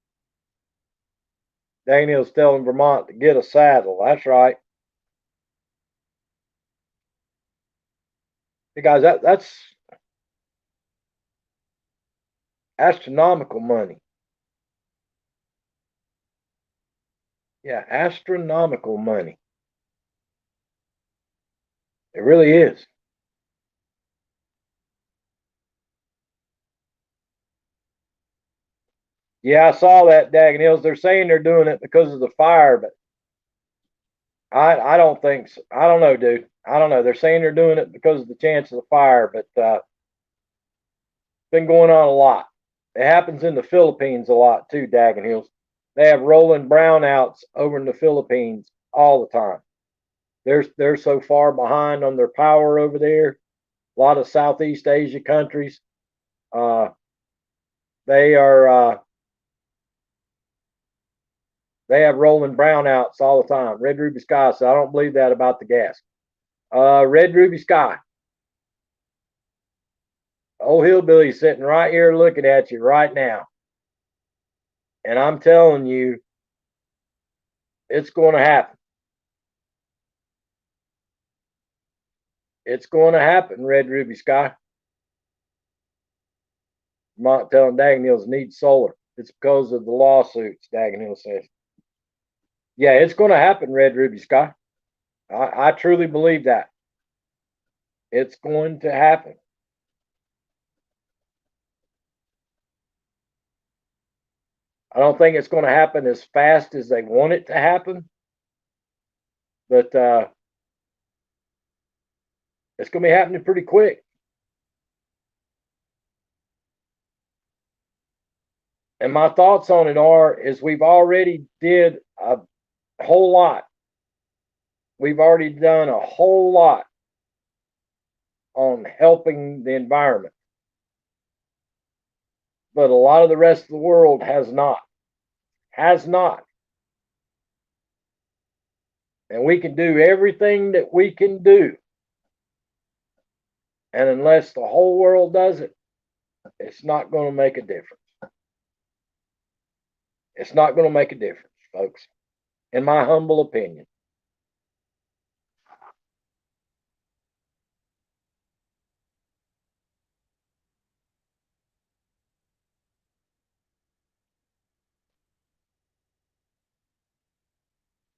S1: Daniel's telling Vermont to get a saddle. That's right. Hey guys, that's astronomical money. Yeah, astronomical money. It really is. Yeah, I saw that, Daggin Hills. They're saying they're doing it because of the fire, but I don't think so. I don't know, dude. I don't know. They're saying they're doing it because of the chance of the fire, but it's been going on a lot. It happens in the Philippines a lot too, Daggin Hills. They have rolling brownouts over in the Philippines all the time. They're so far behind on their power over there. A lot of Southeast Asia countries, uh, they are they have rolling brownouts all the time. Red Ruby Sky. So I don't believe that about the gas. Red Ruby Sky. Old Hillbilly sitting right here looking at you right now. And I'm telling you, it's going to happen. It's going to happen, Red Ruby Sky. Vermont telling Daggin Hills needs solar. It's because of the lawsuits, Daggin Hills says. Yeah, it's going to happen, Red Ruby Sky. I truly believe that. It's going to happen. I don't think it's going to happen as fast as they want it to happen, but it's going to be happening pretty quick. And my thoughts on it is we've already did a whole lot. We've already done a whole lot on helping the environment. But a lot of the rest of the world has not. Has not. And we can do everything that we can do. And unless the whole world does it, it's not going to make a difference. It's not going to make a difference, folks, in my humble opinion.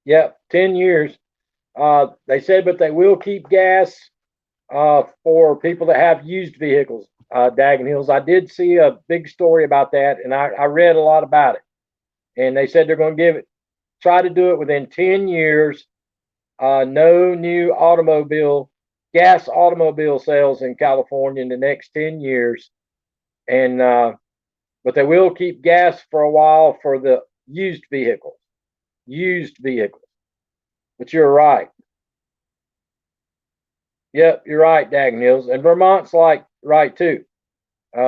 S1: Yep, 10 years. They said, but they will keep gas for people that have used vehicles, Daggin Hills. I did see a big story about that, and I read a lot about it. And they said they're going to try to do it within 10 years. No new gas automobile sales in California in the next 10 years. And, but they will keep gas for a while for the used vehicles. Used vehicles. But you're right. Yep, you're right, Dagon Hills, and Vermont's like right too.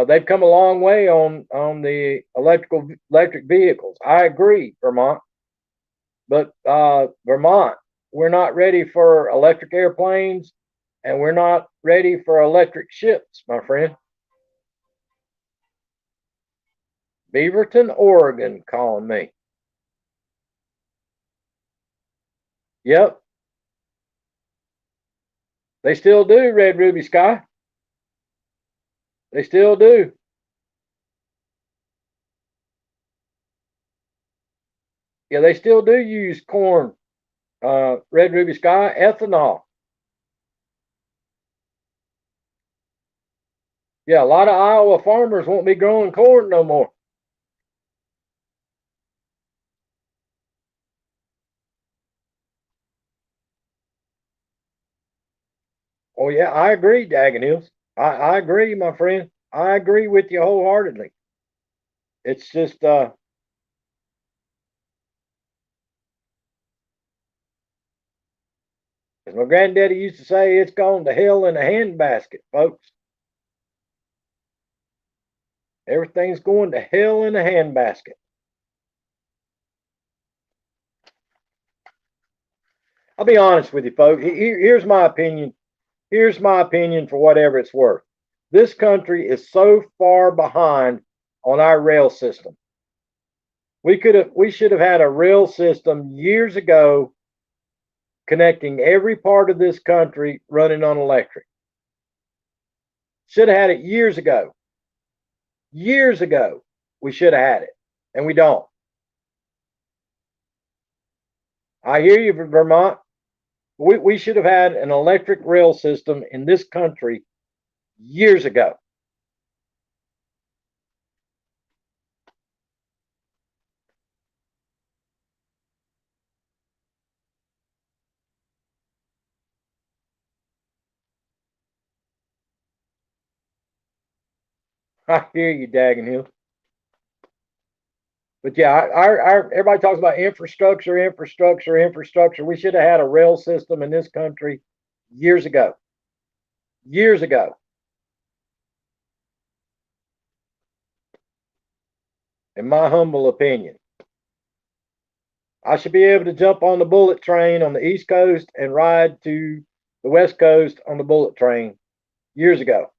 S1: They've come a long way on the electric vehicles. I agree, Vermont, but Vermont, we're not ready for electric airplanes, and we're not ready for electric ships, my friend. Beaverton, Oregon, calling me. Yep, they still do, Red Ruby Sky. They still do. Yeah, they still do use corn, Red Ruby Sky, ethanol. Yeah, a lot of Iowa farmers won't be growing corn no more. Oh yeah, I agree, Dagon Hills. I agree, my friend. I agree with you wholeheartedly. It's just as my granddaddy used to say, it's gone to hell in a handbasket, folks. Everything's going to hell in a handbasket. I'll be honest with you, folks. Here's my opinion. Here's my opinion for whatever it's worth. This country is so far behind on our rail system. We should have had a rail system years ago connecting every part of this country running on electric. Should have had it years ago. Years ago, we should have had it, and we don't. I hear you, Vermont. We should have had an electric rail system in this country years ago. I hear you, Dagenhill. But yeah, everybody talks about infrastructure, infrastructure, infrastructure. We should have had a rail system in this country years ago. Years ago, in my humble opinion. I should be able to jump on the bullet train on the East Coast and ride to the West Coast on the bullet train years ago.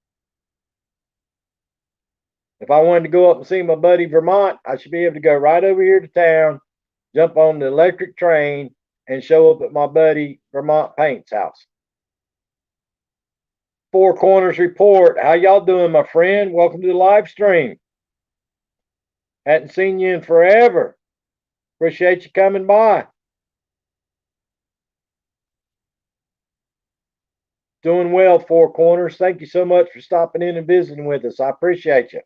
S1: If I wanted to go up and see my buddy Vermont, I should be able to go right over here to town, jump on the electric train, and show up at my buddy Vermont Paint's house. Four Corners Report. How y'all doing, my friend? Welcome to the live stream. Hadn't seen you in forever. Appreciate you coming by. Doing well, Four Corners. Thank you so much for stopping in and visiting with us. I appreciate you.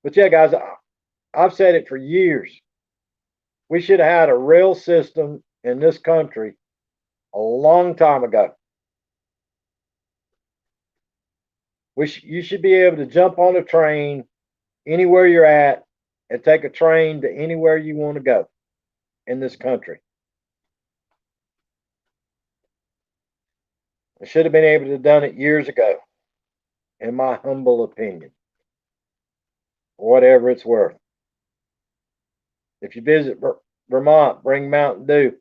S1: But yeah, guys, I've said it for years. We should have had a rail system in this country a long time ago. You should be able to jump on a train anywhere you're at and take a train to anywhere you want to go in this country. I should have been able to have done it years ago, in my humble opinion. Whatever it's worth. If you visit Vermont, bring Mountain Dew.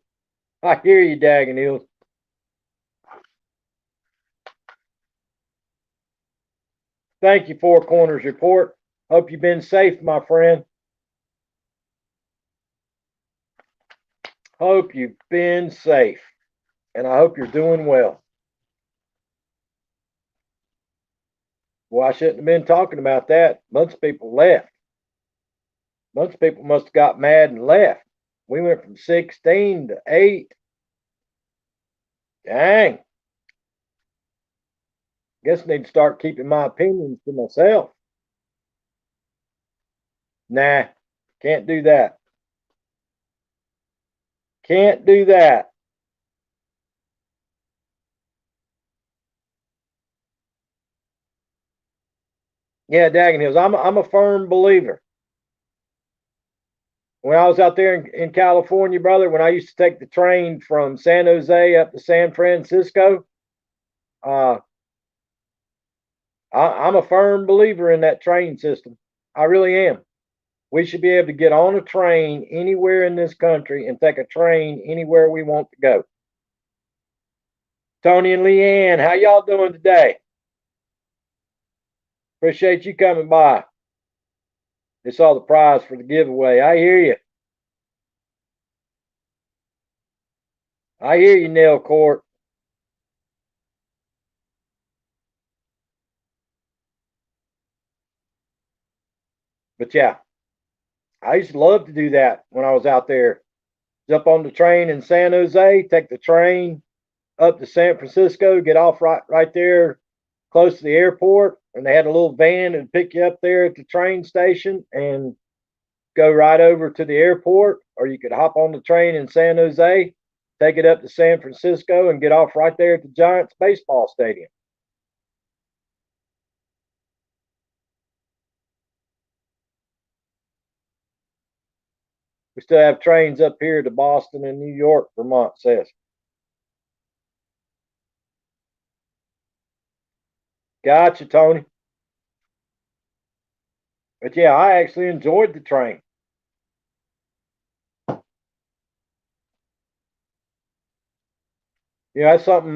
S1: I hear you, Dagon Hills. Thank you, Four Corners Report. Hope you've been safe, my friend. Hope you've been safe. And I hope you're doing well. Well, I shouldn't have been talking about that. Bunch of people left. Bunch of people must have got mad and left. We went from 16 to 8. Dang. Guess I need to start keeping my opinions to myself. Nah, can't do that. Can't do that. Yeah, Dagon Hills. I'm a firm believer. when I was out there in California, brother, when I used to take the train from San Jose up to San Francisco, uh, I'm a firm believer in that train system. I really am. We should be able to get on a train anywhere in this country and take a train anywhere we want to go. Tony and Leanne, how y'all doing today? Appreciate you coming by. It's all the prize for the giveaway. I hear you. I hear you, Nail Court. But yeah, I used to love to do that when I was out there. Jump on the train in San Jose, take the train up to San Francisco, get off right there close to the airport, and they had a little van and pick you up there at the train station and go right over to the airport, or you could hop on the train in San Jose, take it up to San Francisco, and get off right there at the Giants baseball stadium. We still have trains up here to Boston and New York, Vermont says. Gotcha, Tony. But yeah, I actually enjoyed the train. That's something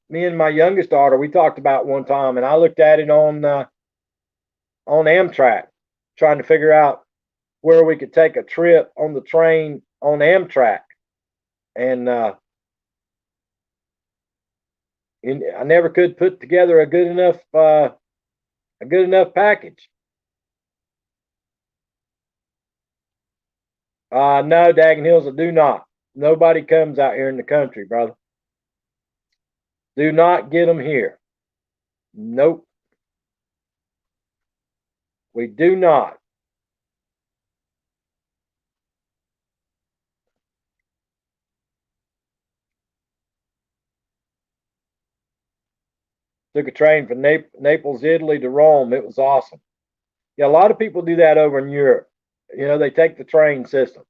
S1: me and my youngest daughter we talked about one time, and I looked at it on Amtrak, trying to figure out where we could take a trip on the train on Amtrak, and I never could put together a good enough package. No, Daggin Hills, I do not. Nobody comes out here in the country, brother. Do not get them here. Nope, we do not. Took a train from Naples, Italy to Rome. It was awesome. Yeah, a lot of people do that over in Europe. They take the train system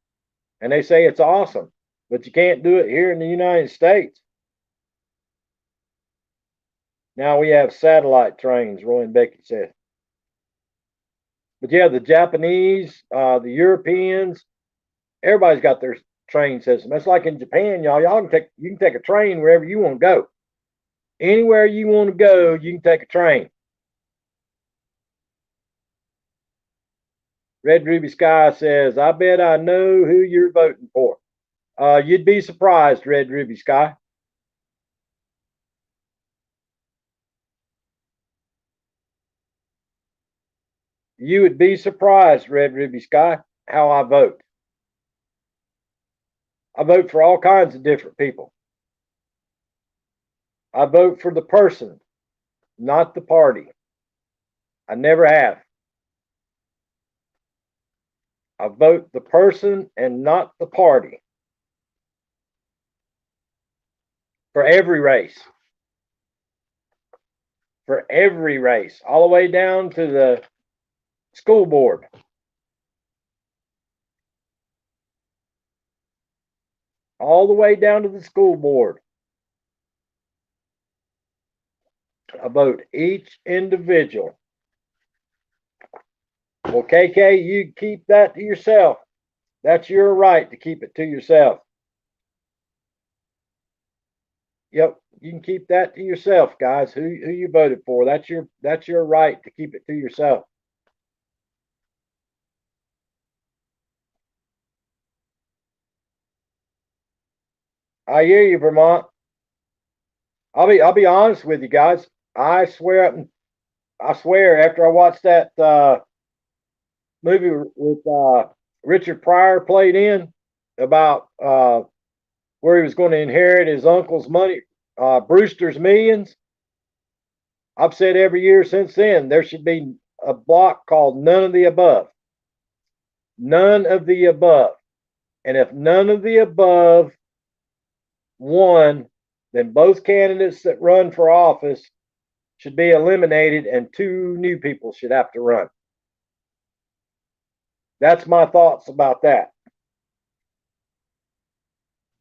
S1: and they say it's awesome, but you can't do it here in the United States. Now we have satellite trains, Roy and Becky said. But yeah, the Japanese, the Europeans, everybody's got their train system. That's like in Japan, y'all. You can take a train wherever you want to go. Anywhere you want to go, you can take a train. Red Ruby Sky says, I bet I know who you're voting for. You'd be surprised, Red Ruby Sky. You would be surprised, Red Ruby Sky, how I vote. I vote for all kinds of different people. I vote for the person, not the party. I never have. I vote the person and not the party for every race. For every race, all the way down to the school board. All the way down to the school board. I vote each individual. Well, KK, you keep that to yourself. That's your right to keep it to yourself. Yep, you can keep that to yourself, guys. Who you voted for? That's your right to keep it to yourself. I hear you, Vermont. I'll be honest with you guys. I swear after I watched that movie with Richard Pryor played in about where he was going to inherit his uncle's money, Brewster's Millions. I've said every year since then there should be a block called None of the Above. None of the above. And if none of the above won, then both candidates that run for office should be eliminated and two new people should have to run. That's my thoughts about that.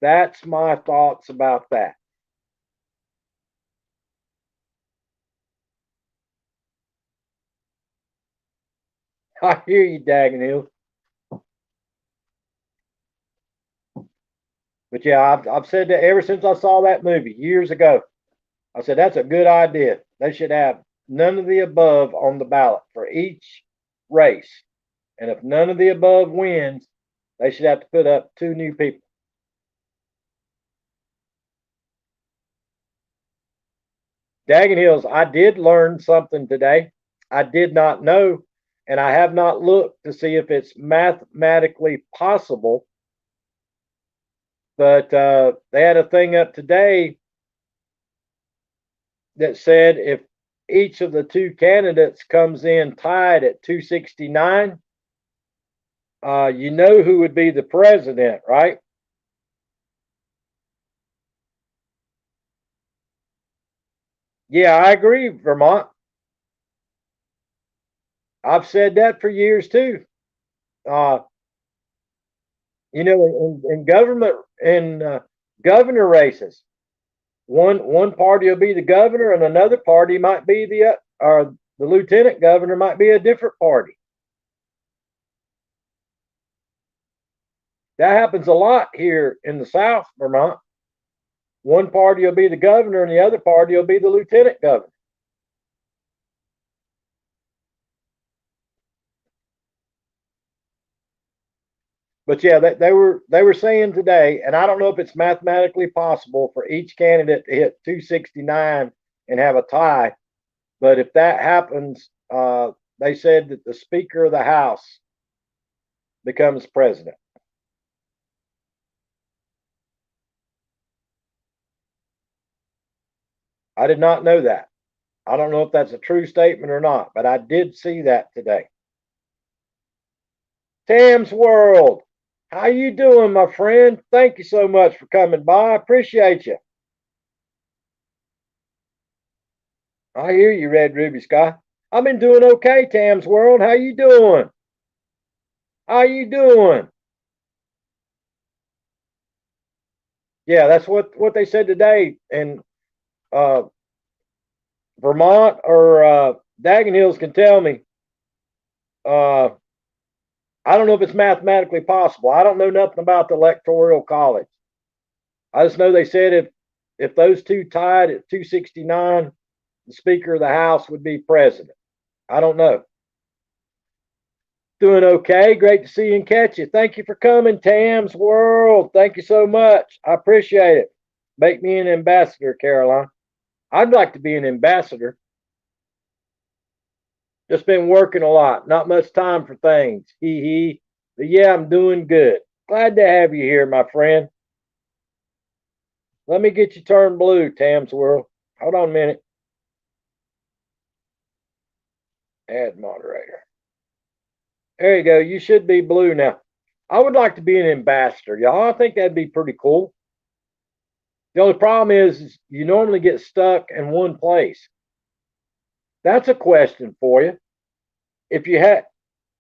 S1: That's my thoughts about that. I hear you, Dagenham. But yeah, I've said that ever since I saw that movie years ago. I said that's a good idea. They should have none of the above on the ballot for each race. And if none of the above wins, they should have to put up two new people. Daggett Hills, I did learn something today. I did not know, and I have not looked to see if it's mathematically possible. But they had a thing up today that said if each of the two candidates comes in tied at 269, you know who would be the president, right? Yeah, I agree, Vermont. I've said that for years too. Uh, in government in governor races, one party will be the governor, and another party might be or the lieutenant governor might be a different party. That happens a lot here in the South, Vermont. One party will be the governor, and the other party will be the lieutenant governor. But yeah, they were saying today, and I don't know if it's mathematically possible for each candidate to hit 269 and have a tie. But if that happens, they said that the Speaker of the House becomes president. I did not know that. I don't know if that's a true statement or not, but I did see that today. Tam's World, how you doing, my friend? Thank you so much for coming by. I appreciate you. I hear you, Red Ruby Sky. I've been doing okay, Tam's World. How you doing? How you doing? Yeah, that's what they said today in uh, Vermont or Dagen Hills can tell me. Uh, I don't know if it's mathematically possible. I don't know nothing about the electoral college. I just know they said if those two tied at 269, the Speaker of the House would be president. I don't know. Doing okay. Great to see you and catch you. Thank you for coming, Tam's World. Thank you so much. I appreciate it. Make me an ambassador, Caroline. I'd like to be an ambassador. Just been working a lot. Not much time for things. Hee hee. But yeah, I'm doing good. Glad to have you here, my friend. Let me get you turned blue, Tam's World. Hold on a minute. Add moderator. There you go. You should be blue now. I would like to be an ambassador, y'all. I think that'd be pretty cool. The only problem is you normally get stuck in one place. That's a question for you. If you had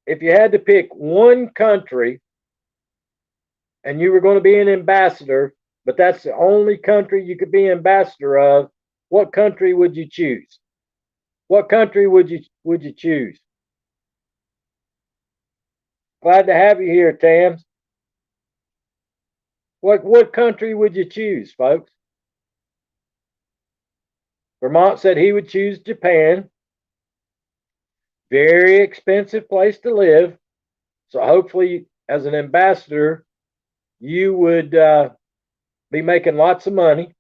S1: if you had to pick one country and you were going to be an ambassador, but that's the only country you could be ambassador of, what country would you choose? What country would you choose? Glad to have you here, Tams. What country would you choose, folks? Vermont said he would choose Japan. Very expensive place to live. So hopefully, as an ambassador, you would be making lots of money.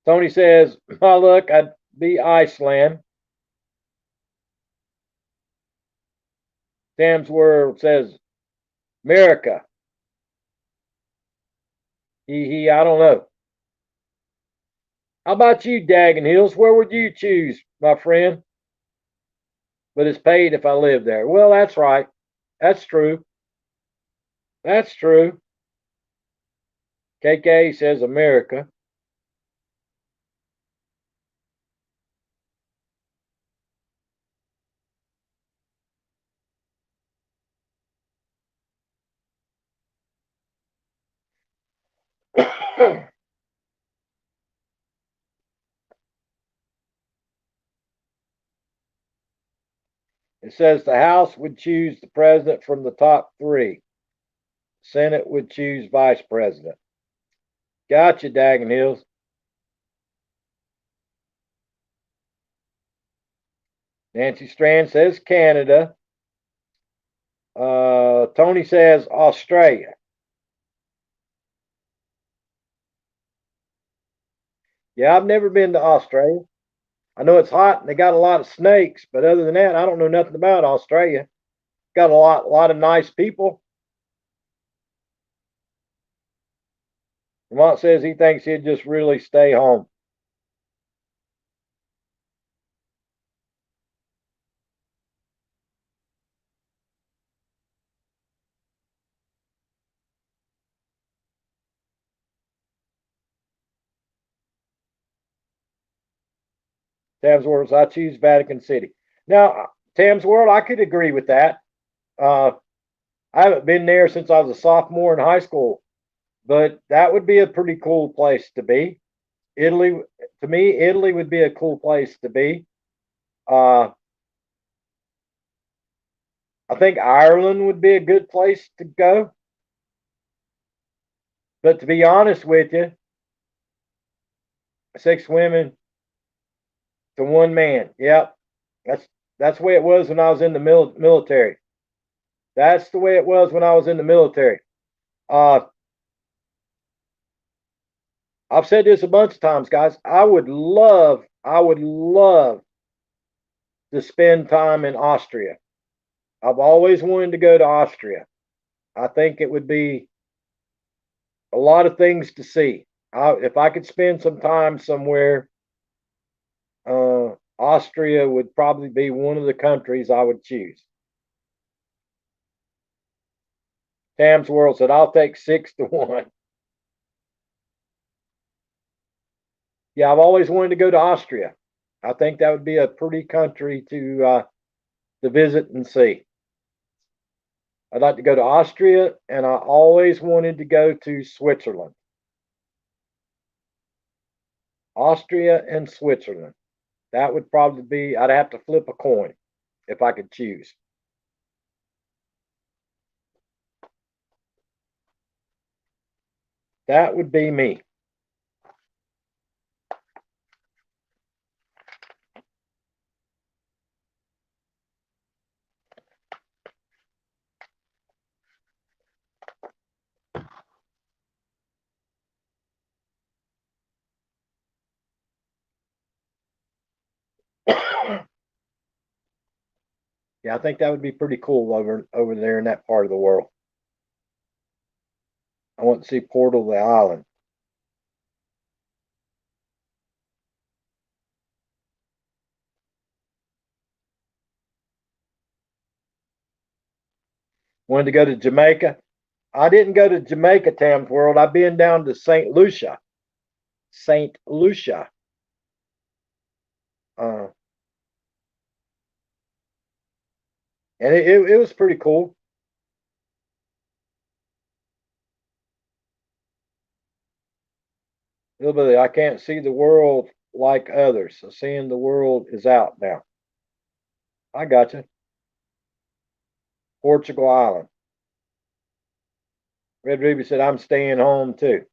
S1: Tony says, "My luck, I'd be Iceland." Sam's World says, "America." I don't know. How about you, Dagen Hills? Where would you choose, my friend? But it's paid if I live there. Well, that's right. That's true. That's true. KK says America. It says the House would choose the president from the top three. Senate would choose vice president. Gotcha, Daggin Hills. Nancy Strand says Canada. Tony says Australia. Yeah, I've never been to Australia. I know it's hot and they got a lot of snakes, but other than that, I don't know nothing about Australia. Got a lot of nice people. Vermont says he thinks he'd just really stay home. Tam's World, I choose Vatican City. Now, Tam's World, I could agree with that. Uh, I haven't been there since I was a sophomore in high school, but that would be a pretty cool place to be. Italy, to me, Italy would be a cool place to be. Uh, I think Ireland would be a good place to go. But to be honest with you, 6 women to one man. Yep, that's the way it was when I was in the military. That's the way it was when I was in the military. Uh, I've said this a bunch of times, guys. I would love to spend time in Austria. I've always wanted to go to Austria. I think it would be a lot of things to see. If I could spend some time somewhere, Austria would probably be one of the countries I would choose. Tam's World said, I'll take 6 to 1. Yeah, I've always wanted to go to Austria. I think that would be a pretty country to visit and see. I'd like to go to Austria, and I always wanted to go to Switzerland. Austria and Switzerland. That would probably be, I'd have to flip a coin if I could choose. That would be me. Yeah, I think that would be pretty cool over there in that part of the world. I want to see Portal the Island. Wanted to go to Jamaica. I didn't go to Jamaica, Tam's World. I've been down to St. Lucia. St. Lucia. Uh, and it was pretty cool. Hillbilly, I can't see the world like others. So seeing the world is out now. I got you. Portugal Island. Red Ruby said, I'm staying home too.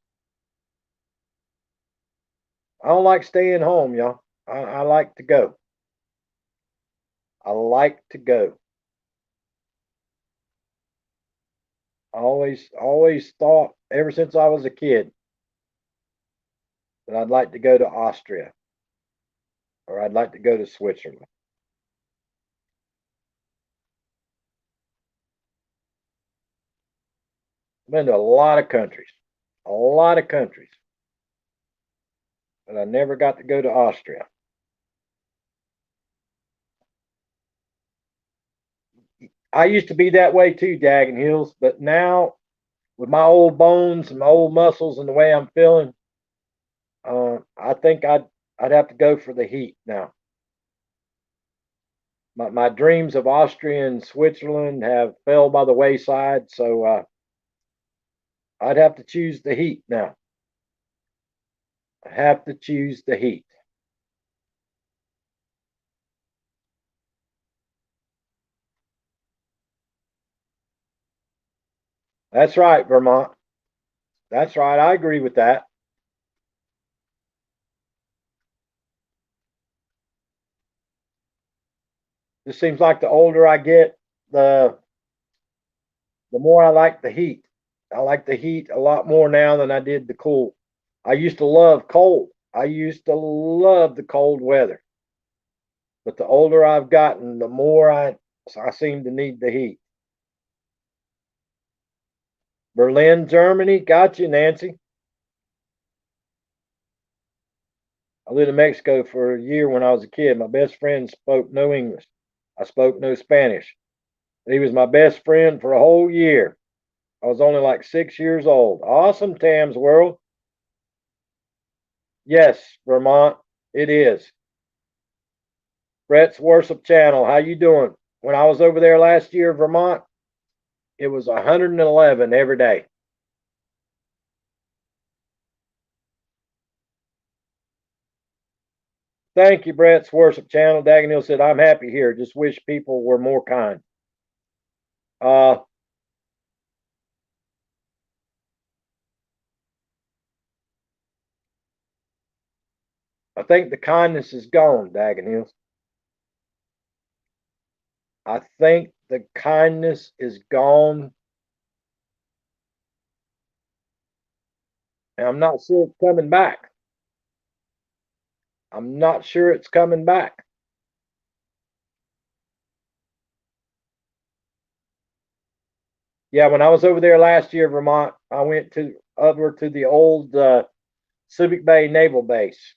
S1: I don't like staying home, y'all. I like to go. I like to go. I always thought ever since I was a kid that I'd like to go to Austria or I'd like to go to Switzerland. I've been to a lot of countries, but I never got to go to Austria. I used to be that way too, Daggin Hills, but now with my old bones and my old muscles and the way I'm feeling, I think I'd have to go for the heat now. My dreams of Austria and Switzerland have fell by the wayside, so I'd have to choose the heat now. I have to choose the heat. That's right, Vermont. That's right. I agree with that. It seems like the older I get, the the more I like the heat. I like the heat a lot more now than I did the cool. I used to love cold. I used to love the cold weather. But the older I've gotten, the more I seem to need the heat. Berlin, Germany. Got you, Nancy. I lived in Mexico for a year when I was a kid. My best friend spoke no English. I spoke no Spanish. He was my best friend for a whole year. I was only like 6 years old. Awesome, Tam's World. Yes, Vermont, it is. Brett's Worship Channel. How you doing? When I was over there last year, Vermont, it was 111 every day. Thank you, Brett's Worship Channel. Daganil said, I'm happy here. Just wish people were more kind. Uh, I think the kindness is gone, Daganil. I think the kindness is gone, and I'm not sure it's coming back. I'm not sure it's coming back. Yeah, when I was over there last year, Vermont, I went to over to the old Subic Bay Naval Base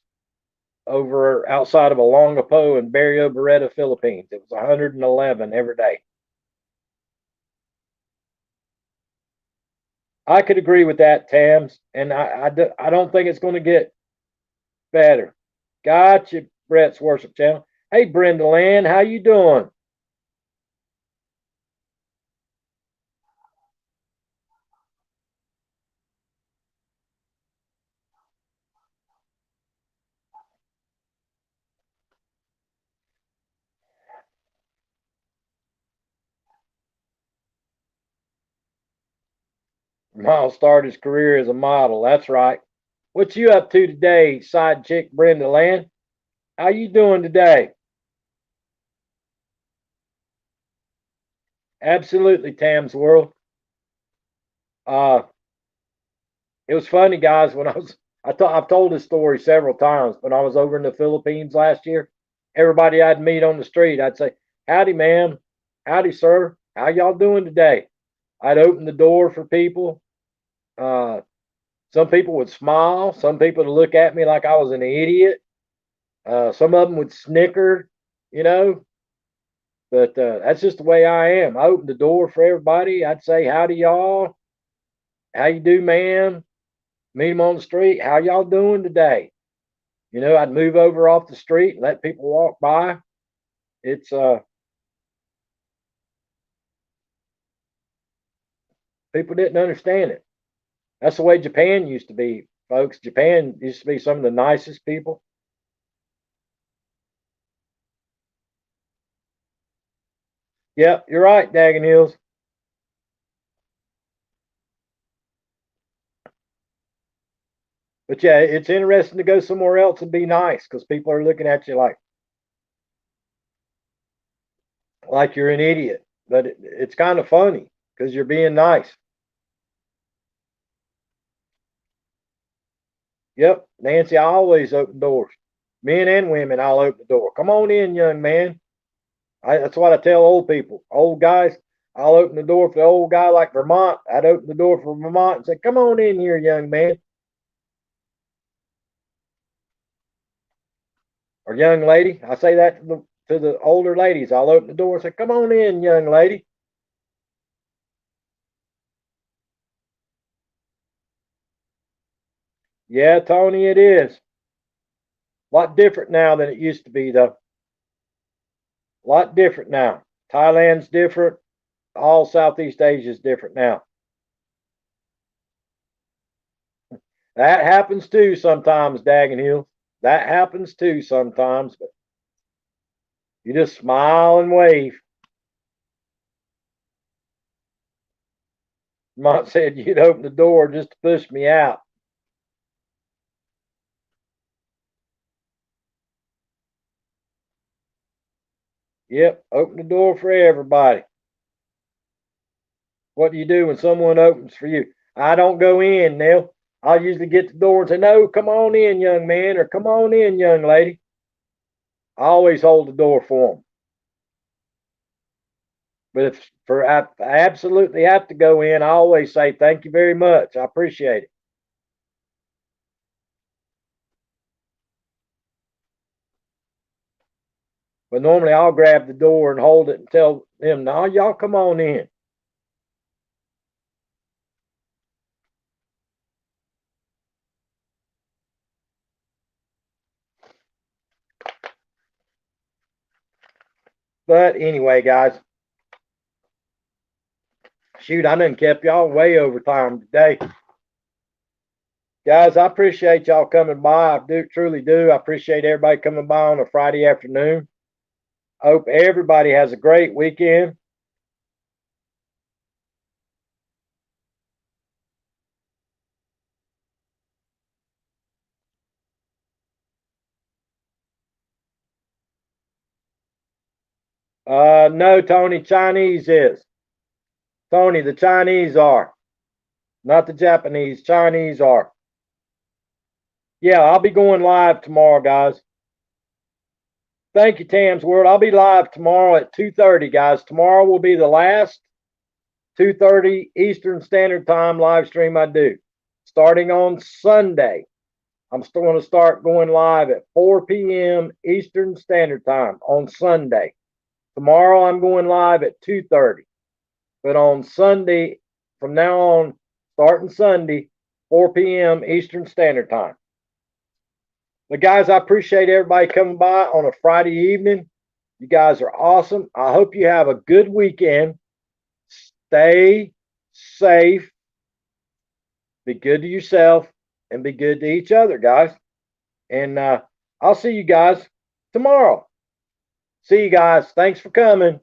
S1: over outside of Olongapo and Barrio Beretta, Philippines. It was 111 every day. I could agree with that, Tams, and I don't think it's going to get better. Gotcha, Brett's Worship Channel. Hey, Brenda Land, how you doing? Miles started his career as a model. That's right. What you up to today, side chick Brenda Land? How you doing today? Absolutely, Tam's World. Uh, it was funny, guys. When I've told this story several times. When I was over in the Philippines last year, everybody I'd meet on the street, I'd say, "Howdy, ma'am. Howdy, sir. How y'all doing today?" I'd open the door for people. Uh, some people would smile. Some people would look at me like I was an idiot. Some of them would snicker, you know. But that's just the way I am. I open the door for everybody. I'd say, "Howdy, y'all. How you do, ma'am?" Meet them on the street. How y'all doing today? I'd move over off the street and let people walk by. It's People didn't understand it. That's the way Japan used to be, folks. Japan used to be some of the nicest people. Yep, you're right, Dagon Hills. But yeah, it's interesting to go somewhere else and be nice because people are looking at you like you're an idiot. But it's kind of funny because you're being nice. Yep, Nancy, I always open doors. Men and women, I'll open the door. Come on in, young man. That's what I tell old people. Old guys, I'll open the door for the old guy like Vermont. I'd open the door for Vermont and say, "Come on in here, young man or young lady." I say that to the older ladies. I'll open the door and say, "Come on in, young lady." Yeah, Tony, it is a lot different now than it used to be, though. A lot different now. Thailand's different. All Southeast Asia is different now. That happens too sometimes, Daggin Hill. That happens too sometimes, but you just smile and wave. Mont said you'd open the door just to push me out. Yep, open the door for everybody. What do you do when someone opens for you? I don't go in, Neil. I'll usually get the door and say, no, come on in, young man, or come on in, young lady. I always hold the door for them. But if I absolutely have to go in, I always say, thank you very much. I appreciate it. But normally I'll grab the door and hold it and tell them, no, y'all come on in. But anyway, guys, shoot, I done kept y'all way over time today. Guys, I appreciate y'all coming by. I do truly do. I appreciate everybody coming by on a Friday afternoon. I hope everybody has a great weekend. No, Tony, Chinese is. Tony, the Chinese are. Not the Japanese. Chinese are. Yeah, I'll be going live tomorrow, guys. Thank you, Tam's World. I'll be live tomorrow at 2:30, guys. Tomorrow will be the last 2:30 Eastern Standard Time live stream I do. Starting on Sunday, I'm still going to start going live at 4 p.m. Eastern Standard Time on Sunday. Tomorrow I'm going live at 2:30. But on Sunday, from now on, starting Sunday, 4 p.m. Eastern Standard Time. But guys, I appreciate everybody coming by on a Friday evening. You guys are awesome. I hope you have a good weekend. Stay safe. Be good to yourself and be good to each other, guys. And I'll see you guys tomorrow. See you guys. Thanks for coming.